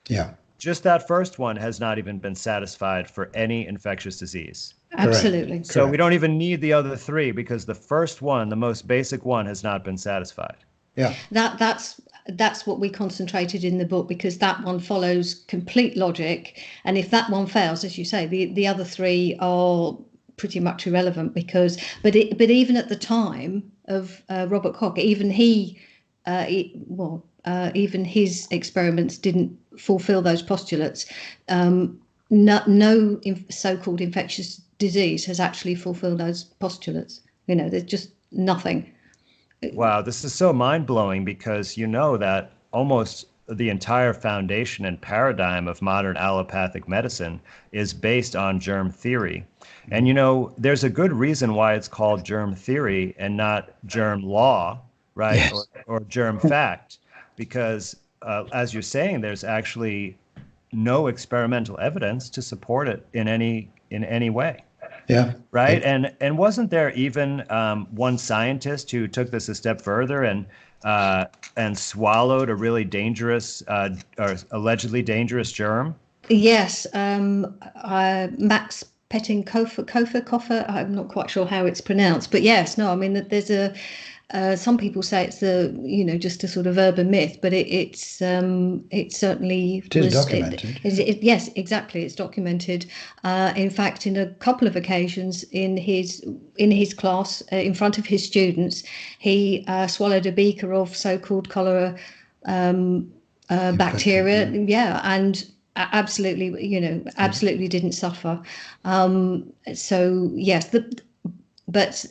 Yeah. Just that first one has not even been satisfied for any infectious disease. Absolutely. So we Correct. don't even need the other 3 because the first one, the most basic one, has not been satisfied. Yeah. That's what we concentrated in the book because that one follows complete logic, and if that one fails, as you say, the other 3 are pretty much irrelevant because but even at the time of Robert Koch, even even his experiments didn't fulfill those postulates. No so-called infectious disease has actually fulfilled those postulates. There's just nothing. Wow, this is so mind-blowing because you know that almost the entire foundation and paradigm of modern allopathic medicine is based on germ theory. And there's a good reason why it's called germ theory and not germ law, right? Yes. Or germ fact, because as you're saying, there's actually no experimental evidence to support it in any way. Yeah. Right. And wasn't there even one scientist who took this a step further and swallowed a really dangerous or allegedly dangerous germ? Yes. Max Pettenkofer. I'm not quite sure how it's pronounced, but yes, no, I mean that there's some people say it's just a sort of urban myth, but it certainly It is documented. Yes, exactly. It's documented. In fact, in a couple of occasions in his class, in front of his students, he swallowed a beaker of so-called cholera bacteria. Yeah, and absolutely didn't suffer. So yes, but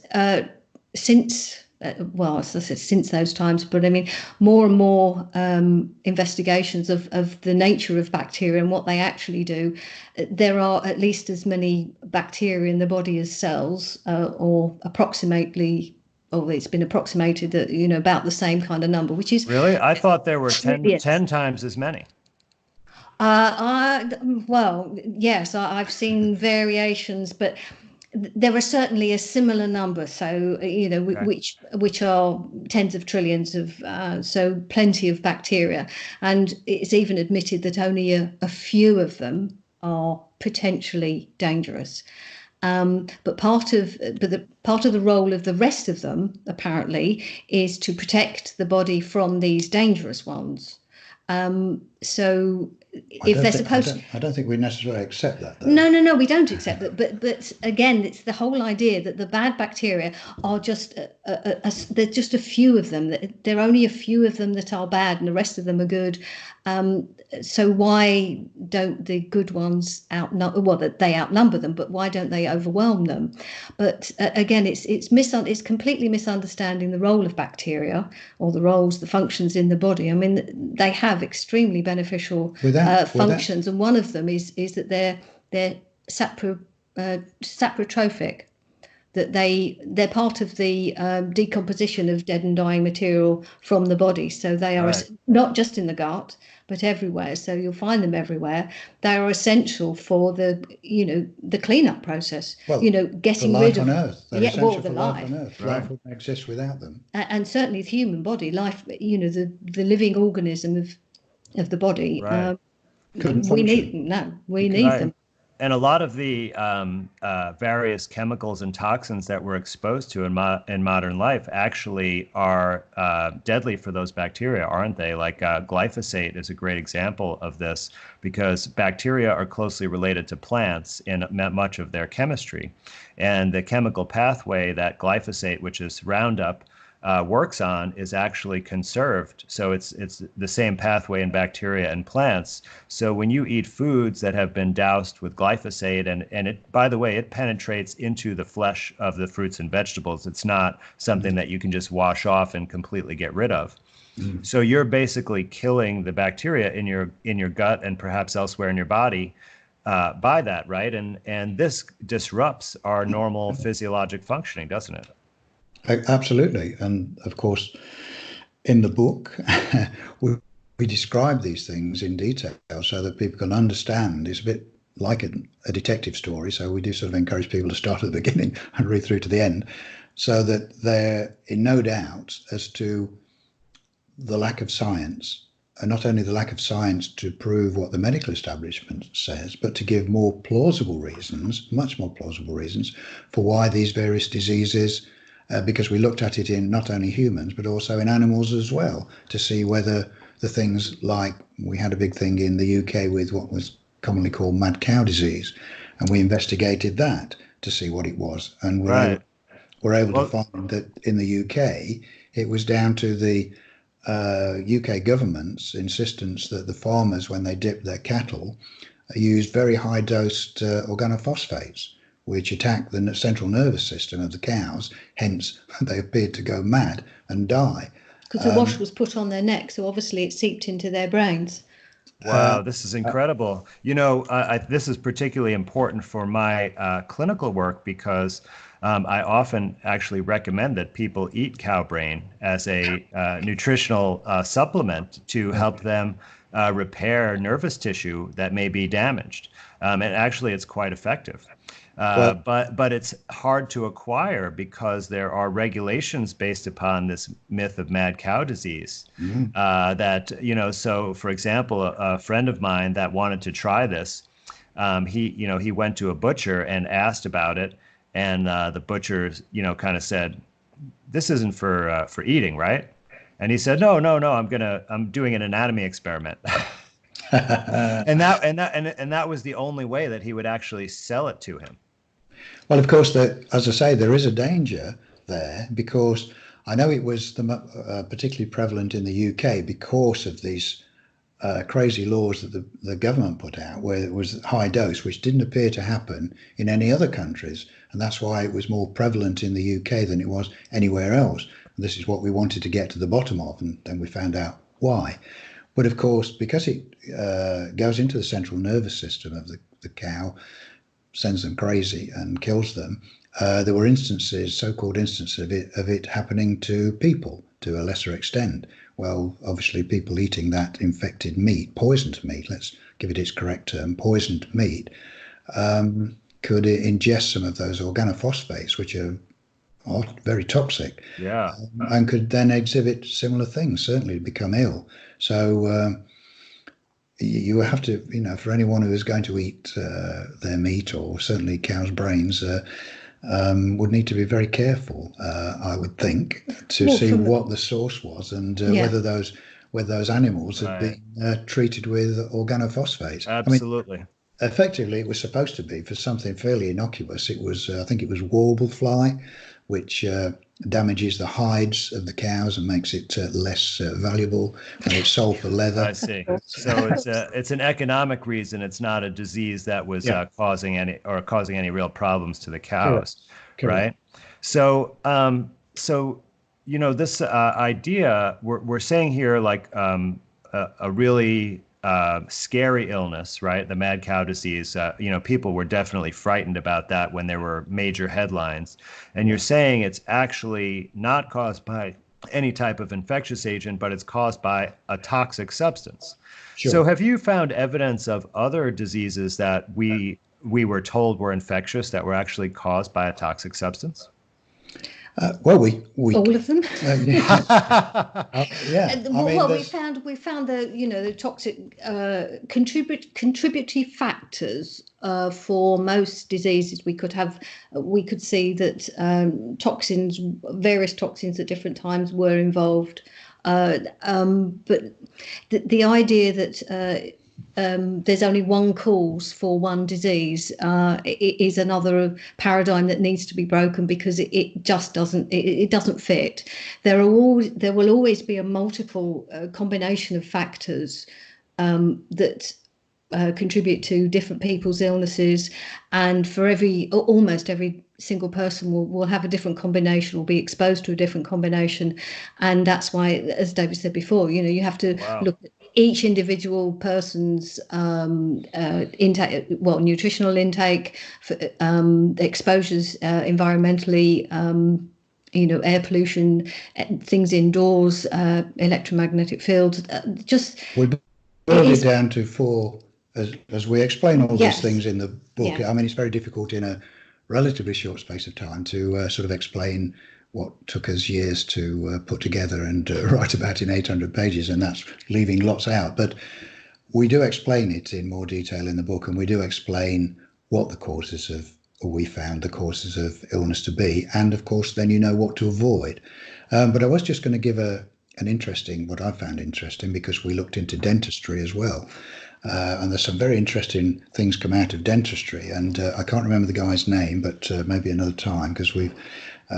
since. As I said, since those times, but I mean, more and more investigations of the nature of bacteria and what they actually do. There are at least as many bacteria in the body as cells, or approximately. Oh, it's been approximated that about the same kind of number, which is Really? I thought there were 10 Yes. 10 times as many. Yes, I've seen variations, but there are certainly a similar number. So, which are tens of trillions of, so plenty of bacteria. And it's even admitted that only a few of them are potentially dangerous. But part of the role of the rest of them, apparently, is to protect the body from these dangerous ones. So if they're supposed, I don't think we necessarily accept that, though. No, we don't accept that. But again, it's the whole idea that the bad bacteria are just there's just a few of them. There are only a few of them that are bad, and the rest of them are good. So why don't the good ones outnumber? Well, that they outnumber them, but why don't they overwhelm them? But again, it's completely misunderstanding the role of bacteria, or the functions in the body. I mean, they have extremely beneficial functions, and one of them is that they're saprotrophic, that they're part of the decomposition of dead and dying material from the body. So they are not just in the gut, but everywhere. So you'll find them everywhere. They are essential for the cleanup process. Well, getting life rid of on Earth. They're essential for life on Earth. Right. Life wouldn't exist without them. And certainly the human body, life, the living organism of the body. Right. We need them. And a lot of the various chemicals and toxins that we're exposed to in modern life actually are deadly for those bacteria, aren't they? Like glyphosate is a great example of this, because bacteria are closely related to plants in much of their chemistry. And the chemical pathway that glyphosate, which is Roundup, works on, is actually conserved. So it's the same pathway in bacteria and plants. So when you eat foods that have been doused with glyphosate, and it, by the way, it penetrates into the flesh of the fruits and vegetables. It's not something that you can just wash off and completely get rid of. So you're basically killing the bacteria in your gut and perhaps elsewhere in your body by that, right? And this disrupts our normal physiologic functioning, doesn't it? Absolutely. And of course, in the book, we describe these things in detail so that people can understand. It's a bit like a detective story. So we do sort of encourage people to start at the beginning and read through to the end, so that they're in no doubt as to the lack of science, and not only the lack of science to prove what the medical establishment says, but to give more plausible reasons, much more plausible reasons, for why these various diseases, because we looked at it in not only humans, but also in animals as well, to see whether the things like, we had a big thing in the UK with what was commonly called mad cow disease, and we investigated that to see what it was. And we're able to find that in the UK, it was down to the UK government's insistence that the farmers, when they dipped their cattle, used very high dosed organophosphates, which attack the central nervous system of the cows. Hence, they appeared to go mad and die. Because the wash was put on their neck, so obviously it seeped into their brains. Wow, this is incredible. This is particularly important for my clinical work, because I often actually recommend that people eat cow brain as a nutritional supplement to help them repair nervous tissue that may be damaged. And actually, it's quite effective. But it's hard to acquire because there are regulations based upon this myth of mad cow disease. So for example, a friend of mine that wanted to try this, he went to a butcher and asked about it, and the butcher kind of said, "This isn't for eating, right?" And he said, "No, I'm doing an anatomy experiment." and that was the only way that he would actually sell it to him. Well, of course, as I say, there is a danger there, because I know it was particularly prevalent in the UK because of these crazy laws that the government put out, where it was high dose, which didn't appear to happen in any other countries. And that's why it was more prevalent in the UK than it was anywhere else. And this is what we wanted to get to the bottom of, and then we found out why. But of course, because it goes into the central nervous system of the cow, sends them crazy and kills them, there were instances, so-called instances of it happening to people to a lesser extent. Well, obviously people eating that infected meat, poisoned meat, let's give it its correct term, poisoned meat, could ingest some of those organophosphates, which are very toxic, and could then exhibit similar things, certainly become ill. So you have to, for anyone who is going to eat their meat, or certainly cow's brains, would need to be very careful, I would think, to see what the source was, and whether those animals had been treated with organophosphates. Absolutely. I mean, effectively, it was supposed to be for something fairly innocuous. It was, I think it was warble fly, which damages the hides of the cows and makes it less valuable, and it's sold for leather. I see. So it's an economic reason. It's not a disease that was Yeah. causing any real problems to the cows, Correct. right? So this idea we're saying here, like a really scary illness, right? The mad cow disease. People were definitely frightened about that when there were major headlines. And you're saying it's actually not caused by any type of infectious agent, but it's caused by a toxic substance. Sure. So have you found evidence of other diseases that we were told were infectious that were actually caused by a toxic substance? Well, we all of them. Yeah. We found the toxic contributory factors for most diseases. We could see that various toxins at different times were involved. But the idea that there's only one cause for one disease is another paradigm that needs to be broken, because it just doesn't fit. There will always be a multiple combination of factors that contribute to different people's illnesses, and for almost every single person will have a different combination, will be exposed to a different combination. And that's why, as David said before, you have to look at each individual person's intake, nutritional intake, exposures environmentally, air pollution, things indoors, electromagnetic fields. We boiled it down to four, as we explain all these things in the book. Yeah. I mean, it's very difficult in a relatively short space of time to sort of explain what took us years to put together and write about in 800 pages, and that's leaving lots out. But we do explain it in more detail in the book, and we do explain what we found the causes of illness to be, and of course then you know what to avoid. But I was just going to give what I found interesting, because we looked into dentistry as well. And there's some very interesting things come out of dentistry, and I can't remember the guy's name, but maybe another time, because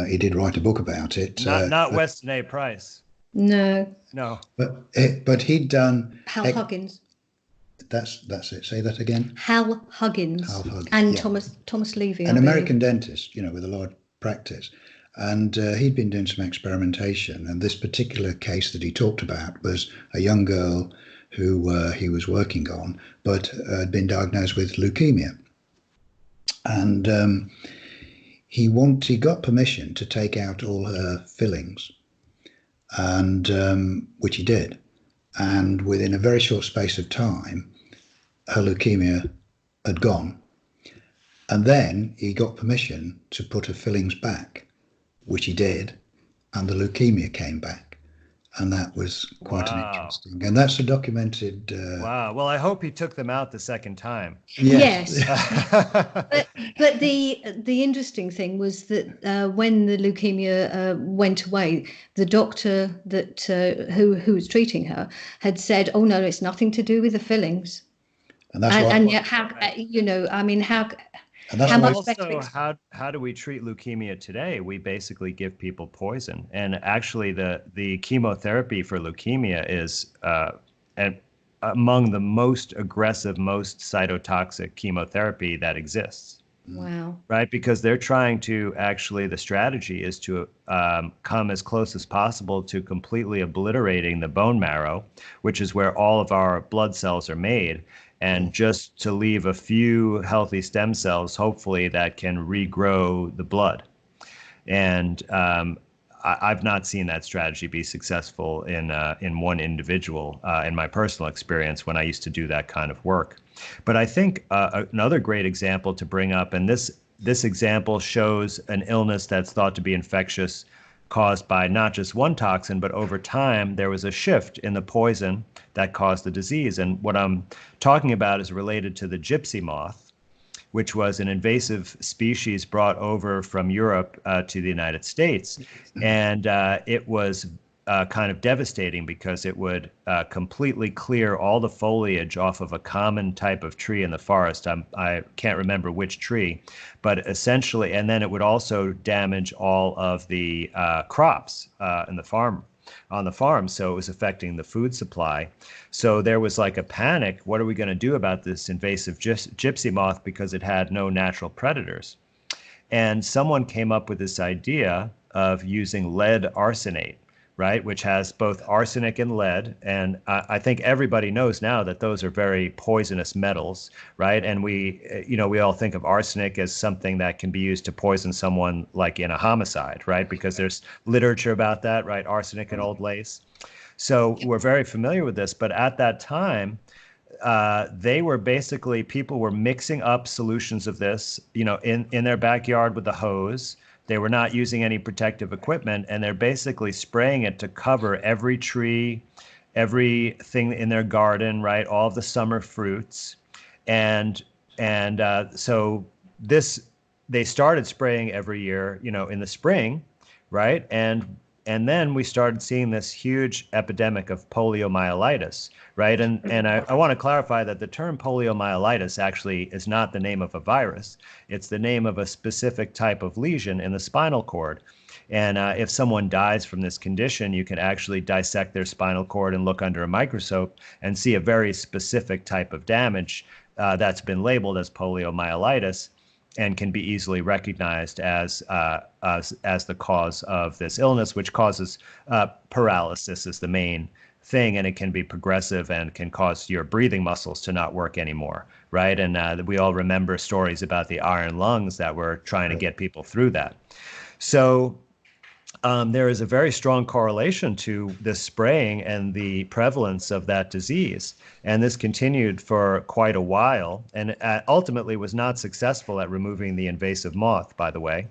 he did write a book about it. Not Weston A. Price. No. But he'd done Hal Huggins. That's it. Say that again. Hal Huggins. And yeah. Thomas Levy. An American dentist, with a large practice. And he'd been doing some experimentation. And this particular case that he talked about was a young girl who he was working on, but had been diagnosed with leukemia. And he got permission to take out all her fillings, and which he did. And within a very short space of time, her leukemia had gone. And then he got permission to put her fillings back, which he did, and the leukemia came back. And that was quite an interesting, and that's a documented. Wow. Well, I hope he took them out the second time. Yes. but the interesting thing was that when the leukemia went away, the doctor that who was treating her had said, "Oh no, it's nothing to do with the fillings." And that's and yet, how how. And that's how do we treat leukemia today? We basically give people poison, and actually the chemotherapy for leukemia is among the most aggressive, most cytotoxic chemotherapy that exists. Wow. Right, because they're trying to the strategy is to come as close as possible to completely obliterating the bone marrow, which is where all of our blood cells are made, and just to leave a few healthy stem cells, hopefully, that can regrow the blood. And I've not seen that strategy be successful in one individual in my personal experience when I used to do that kind of work. But I think another great example to bring up, and this example shows an illness that's thought to be infectious, caused by not just one toxin, but over time there was a shift in the poison that caused the disease. And what I'm talking about is related to the gypsy moth, which was an invasive species brought over from Europe to the United States. And it was kind of devastating because it would completely clear all the foliage off of a common type of tree in the forest. I can't remember which tree, but essentially, and then it would also damage all of the crops in the farm. On the farm, so it was affecting the food supply. So there was like a panic. What are we going to do about this invasive gypsy moth because it had no natural predators? And someone came up with this idea of using lead arsenate, right, which has both arsenic and lead. And I think everybody knows now that those are very poisonous metals, right? And we all think of arsenic as something that can be used to poison someone like in a homicide, right? Because there's literature about that, right? Arsenic and old lace. So we're very familiar with this. But at that time, people were mixing up solutions of this, in their backyard with the hose. They were not using any protective equipment, and they're basically spraying it to cover every tree, everything in their garden, right? All of the summer fruits. So they started spraying every year, in the spring, right? And then we started seeing this huge epidemic of poliomyelitis, right? And I want to clarify that the term poliomyelitis actually is not the name of a virus. It's the name of a specific type of lesion in the spinal cord. And if someone dies from this condition, you can actually dissect their spinal cord and look under a microscope and see a very specific type of damage that's been labeled as poliomyelitis, and can be easily recognized as the cause of this illness, which causes paralysis is the main thing, and it can be progressive and can cause your breathing muscles to not work anymore, right? And we all remember stories about the iron lungs that were trying to get people through that. So there is a very strong correlation to this spraying and the prevalence of that disease. And this continued for quite a while, and ultimately was not successful at removing the invasive moth, by the way.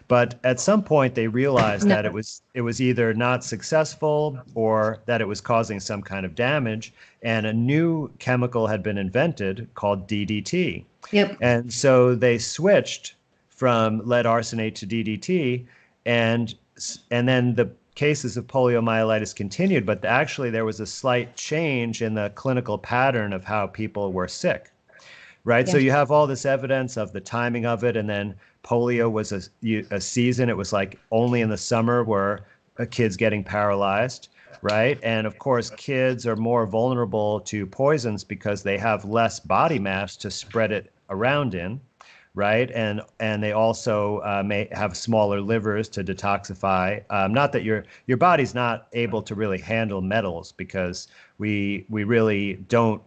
But at some point, they realized that it was either not successful or that it was causing some kind of damage. And a new chemical had been invented called DDT. Yep. And so they switched from lead arsenate to DDT, and then the cases of poliomyelitis continued, but actually there was a slight change in the clinical pattern of how people were sick, right? Yeah. So you have all this evidence of the timing of it, and then polio was a season. It was like only in the summer were kids getting paralyzed, right? And of course, kids are more vulnerable to poisons because they have less body mass to spread it around in. Right, and they also may have smaller livers to detoxify. Not that your body's not able to really handle metals, because we really don't.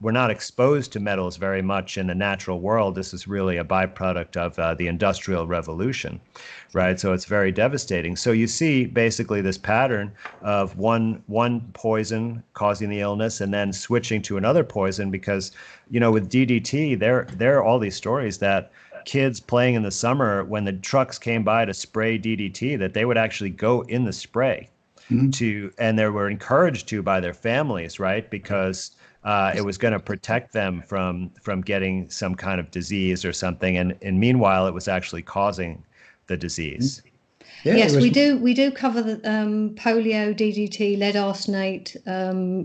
We're not exposed to metals very much in the natural world. This is really a byproduct of the Industrial Revolution, right? So it's very devastating. So you see basically this pattern of one poison causing the illness and then switching to another poison, because, with DDT, there are all these stories that kids playing in the summer, when the trucks came by to spray DDT, that they would actually go in the spray and they were encouraged to by their families, right? Because it was going to protect them from getting some kind of disease or something, and meanwhile, it was actually causing the disease. Yeah, yes, we do cover the polio, DDT, lead arsenate.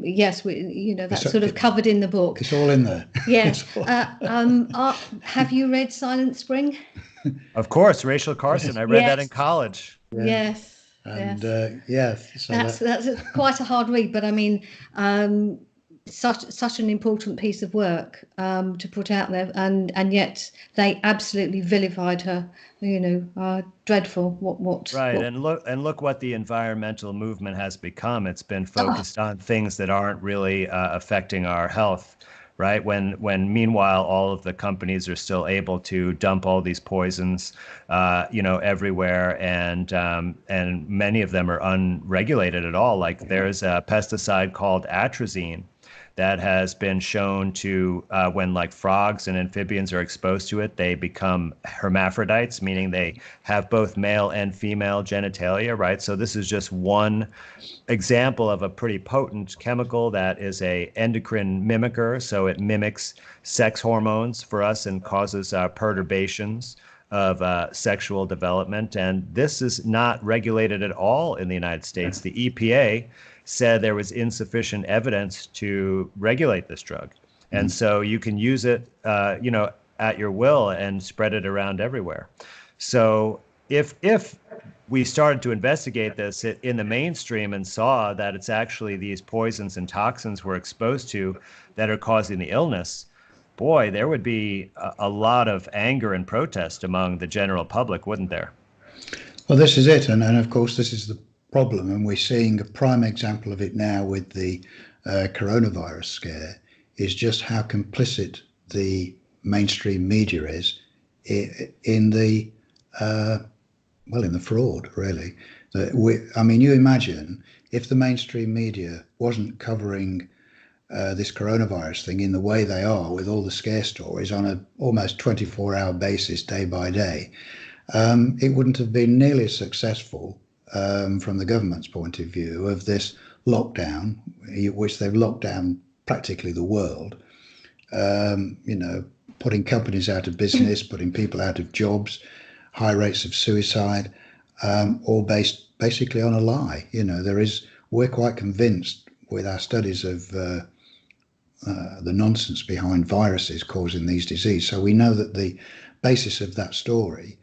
Yes, that's sort of covered in the book. It's all in there. Yes. Have you read Silent Spring? Of course, Rachel Carson. I read that in college. Yeah. Yes. And so that's quite a hard read, but I mean. Such an important piece of work to put out there, and yet they absolutely vilified her. Dreadful. What? Right, and look what the environmental movement has become. It's been focused on things that aren't really affecting our health, right? When meanwhile all of the companies are still able to dump all these poisons, everywhere, and many of them are unregulated at all. Like there's a pesticide called atrazine that has been shown to, when like frogs and amphibians are exposed to it, they become hermaphrodites, meaning they have both male and female genitalia, right? So this is just one example of a pretty potent chemical that is a endocrine mimicker. So it mimics sex hormones for us and causes perturbations of sexual development. And this is not regulated at all in the United States. The EPA said there was insufficient evidence to regulate this drug. And so you can use it, at your will and spread it around everywhere. So if we started to investigate this in the mainstream and saw that it's actually these poisons and toxins we're exposed to that are causing the illness, boy, there would be a lot of anger and protest among the general public, wouldn't there? Well, this is it. And of course, this is the problem. And we're seeing a prime example of it now with the coronavirus scare, is just how complicit the mainstream media is in the in the fraud, really. I mean, you imagine if the mainstream media wasn't covering this coronavirus thing in the way they are, with all the scare stories on a almost 24-hour basis, day by day, it wouldn't have been nearly as successful from the government's point of view of this lockdown, which they've locked down practically the world, putting companies out of business, putting people out of jobs, high rates of suicide, all based basically on a lie. We're quite convinced with our studies of the nonsense behind viruses causing these diseases. So we know that the basis of that story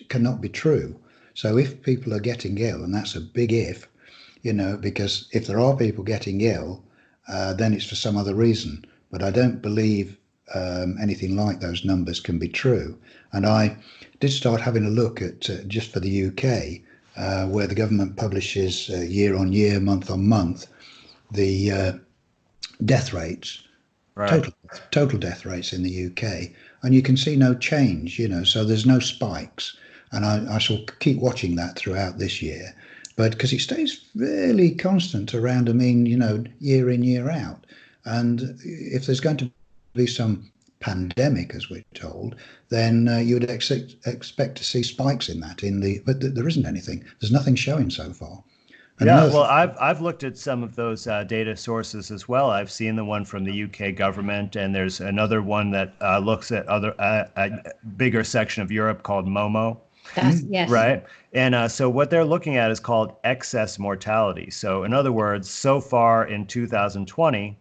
cannot be true. So if people are getting ill, and that's a big if, because if there are people getting ill, then it's for some other reason. But I don't believe anything like those numbers can be true. And I did start having a look at, just for the UK, where the government publishes year on year, month on month, the death rates, Right. total death rates in the UK. And you can see no change, so there's no spikes. And I shall keep watching that throughout this year. But because it stays fairly constant around, year in, year out. And if there's going to be some pandemic, as we're told, then you would expect to see spikes in that. But there isn't anything. There's nothing showing so far. Well, I've looked at some of those data sources as well. I've seen the one from the UK government, and there's another one that looks at a bigger section of Europe called MOMO. Yes. Right. And so what they're looking at is called excess mortality. So in other words, so far in 2020,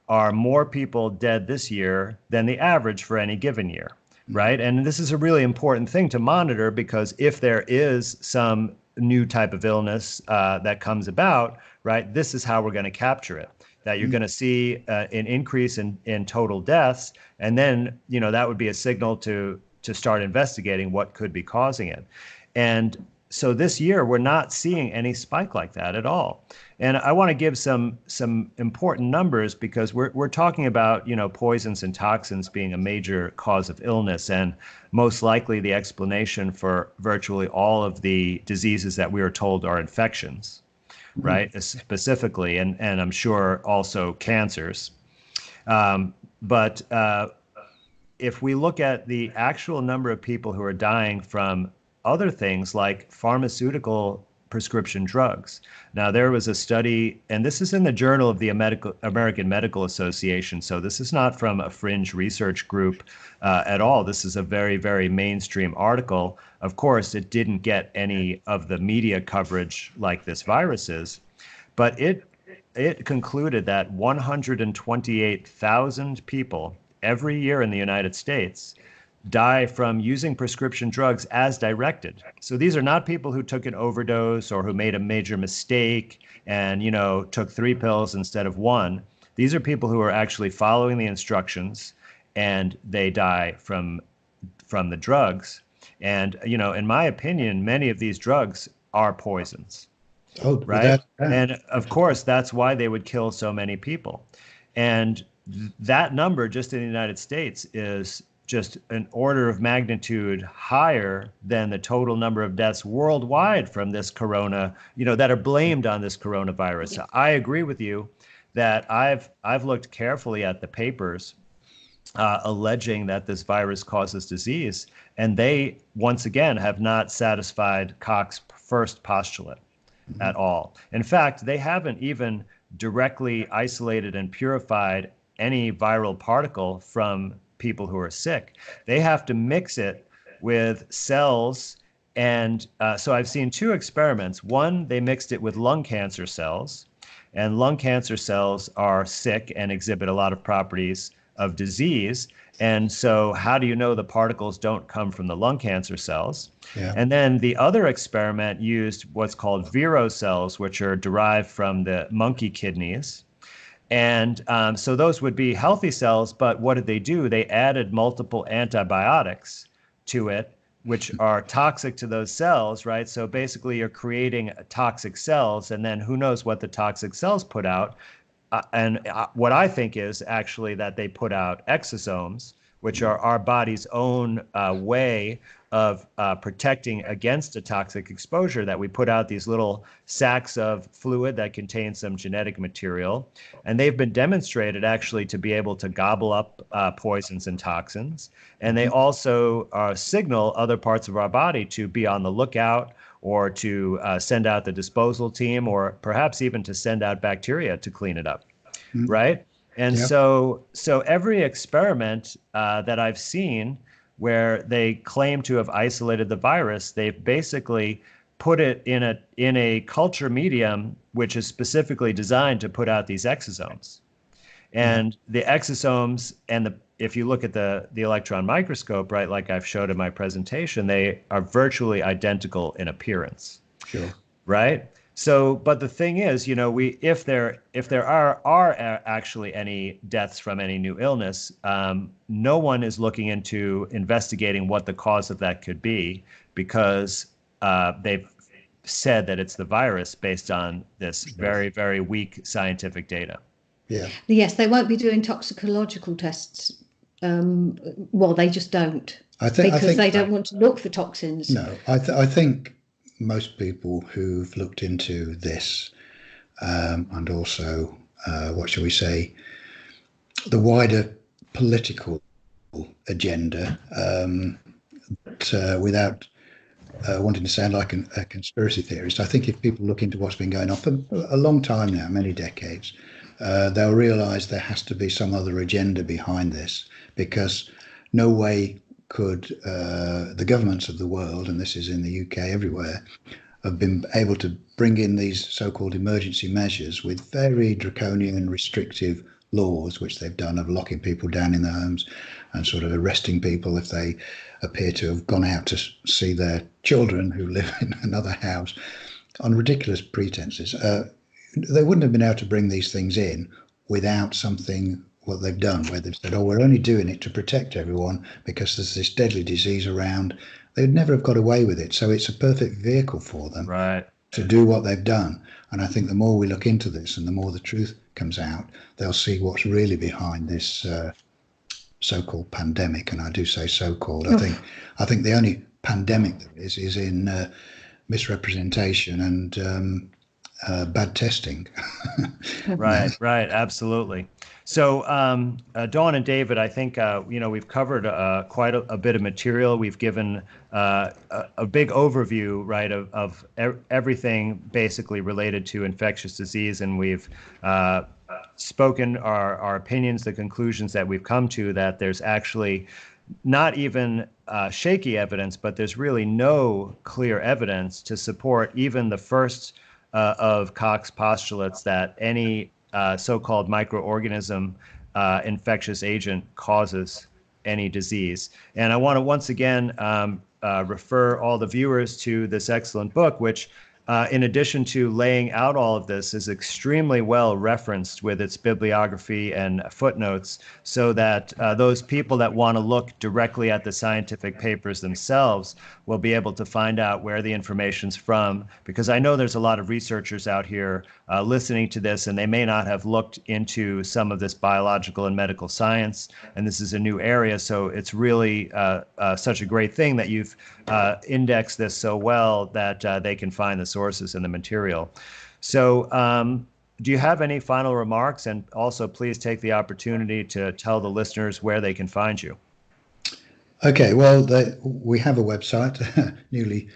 are more people dead this year than the average for any given year. Right. And this is a really important thing to monitor, because if there is some new type of illness that comes about, right, this is how we're going to capture it. That you're going to see an increase in total deaths. And then, that would be a signal to start investigating what could be causing it. And so this year, we're not seeing any spike like that at all. And I want to give some important numbers, because we're talking about, poisons and toxins being a major cause of illness, and most likely the explanation for virtually all of the diseases that we are told are infections, right? Specifically, and I'm sure also cancers. But if we look at the actual number of people who are dying from other things like pharmaceutical prescription drugs. Now, there was a study, and this is in the Journal of the American Medical Association, so this is not from a fringe research group at all. This is a very, very mainstream article. Of course, it didn't get any of the media coverage like this virus is, but it concluded that 128,000 people every year in the United States die from using prescription drugs as directed. So these are not people who took an overdose or who made a major mistake and, took 3 pills instead of 1. These are people who are actually following the instructions, and they die from the drugs. And, in my opinion, many of these drugs are poisons. Oh, right. And of course, that's why they would kill so many people. And that number just in the United States is just an order of magnitude higher than the total number of deaths worldwide from this corona, that are blamed on this coronavirus. Yeah. I agree with you that I've looked carefully at the papers alleging that this virus causes disease, and they once again have not satisfied Koch's first postulate at all. In fact, they haven't even directly isolated and purified any viral particle from people who are sick. They have to mix it with cells. And so I've seen two experiments. One, they mixed it with lung cancer cells, and lung cancer cells are sick and exhibit a lot of properties of disease. And so how do you know the particles don't come from the lung cancer cells? Yeah. And then the other experiment used what's called vero cells, which are derived from the monkey kidneys. And so those would be healthy cells, but what did they do? They added multiple antibiotics to it, which are toxic to those cells, right? So basically you're creating toxic cells, and then who knows what the toxic cells put out. What I think is actually that they put out exosomes, which are our body's own way of protecting against a toxic exposure, that we put out these little sacs of fluid that contain some genetic material. And they've been demonstrated actually to be able to gobble up poisons and toxins. And they also signal other parts of our body to be on the lookout, or to send out the disposal team, or perhaps even to send out bacteria to clean it up, right? And Yep. so every experiment that I've seen where they claim to have isolated the virus, they've basically put it in a culture medium which is specifically designed to put out these exosomes. And the exosomes, and if you look at the electron microscope, right, like I've showed in my presentation, they are virtually identical in appearance. Sure. Right? So, but the thing is, if there are actually any deaths from any new illness, no one is looking into investigating what the cause of that could be, because they've said that it's the virus based on this very, very weak scientific data. Yeah. Yes, they won't be doing toxicological tests. Well, they just don't, because they don't want to look for toxins. No, I think most people who've looked into this, and also, what shall we say, the wider political agenda, without wanting to sound like a conspiracy theorist, I think if people look into what's been going on for a long time now, many decades, they'll realise there has to be some other agenda behind this, because no way could the governments of the world, and this is in the UK, everywhere, have been able to bring in these so-called emergency measures with very draconian and restrictive laws, which they've done, of locking people down in their homes and sort of arresting people if they appear to have gone out to see their children who live in another house on ridiculous pretenses. They wouldn't have been able to bring these things in without something, what they've done, where they've said, oh, we're only doing it to protect everyone because there's this deadly disease around. They would never have got away with it. So it's a perfect vehicle for them, right, to do what they've done. And I think the more we look into this and the more the truth comes out, they'll see what's really behind this so-called pandemic. And I do say so-called. I think the only pandemic there is in misrepresentation and bad testing. Right, absolutely. So, Dawn and David, I think we've covered quite a bit of material. We've given a big overview, right, of everything basically related to infectious disease, and we've spoken our opinions, the conclusions that we've come to, that there's actually not even shaky evidence, but there's really no clear evidence to support even the first of Koch's postulates that any so-called microorganism infectious agent causes any disease. And I want to once again refer all the viewers to this excellent book, which in addition to laying out all of this, is extremely well referenced with its bibliography and footnotes, so that those people that want to look directly at the scientific papers themselves will be able to find out where the information's from. Because I know there's a lot of researchers out here listening to this, and they may not have looked into some of this biological and medical science, and this is a new area. So it's really such a great thing that you've indexed this so well that they can find the sources in the material. So do you have any final remarks? And also please take the opportunity to tell the listeners where they can find you. Okay, well, we have a website, newly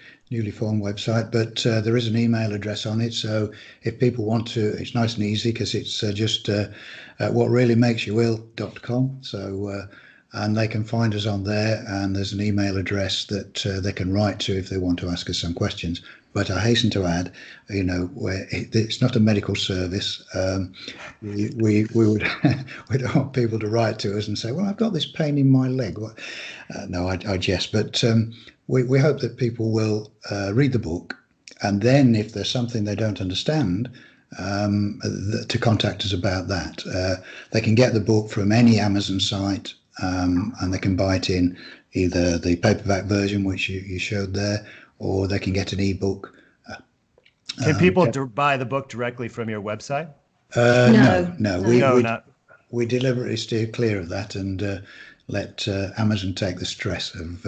formed website, but there is an email address on it. So if people want to, it's nice and easy, because it's just whatreallymakesyouill.com. So and they can find us on there, and there's an email address that they can write to if they want to ask us some questions. But I hasten to add, it's not a medical service. We would we don't want people to write to us and say, well, I've got this pain in my leg. No, I jest. But we hope that people will read the book, and then if there's something they don't understand, to contact us about that. They can get the book from any Amazon site, and they can buy it in either the paperback version, which you showed there, or they can get an ebook. Can people buy the book directly from your website? No. We deliberately steer clear of that and let Amazon take the stress of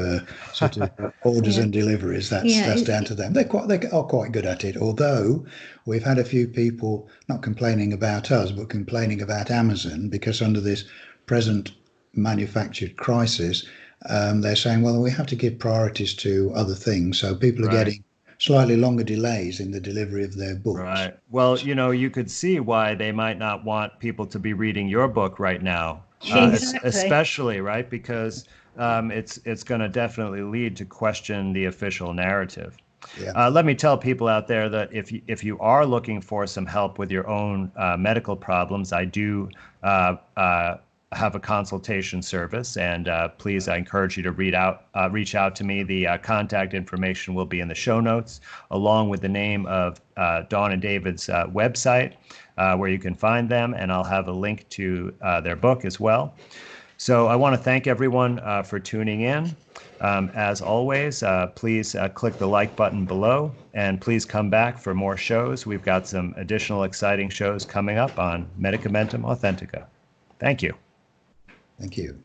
sort of orders and deliveries. That's down to them. They are quite good at it. Although we've had a few people not complaining about us, but complaining about Amazon, because under this present manufactured crisis, they're saying, well, we have to give priorities to other things. So people are getting slightly longer delays in the delivery of their books. Right. Well, you could see why they might not want people to be reading your book right now. Exactly. Especially, right? Because it's going to definitely lead to question the official narrative. Yeah. Let me tell people out there that if you are looking for some help with your own medical problems, I do have a consultation service, and please, I encourage you to reach out to me. The contact information will be in the show notes, along with the name of Dawn and David's website, where you can find them, and I'll have a link to their book as well. So I want to thank everyone for tuning in. As always, please click the like button below, and please come back for more shows. We've got some additional exciting shows coming up on Medicamentum Authentica. Thank you. Thank you.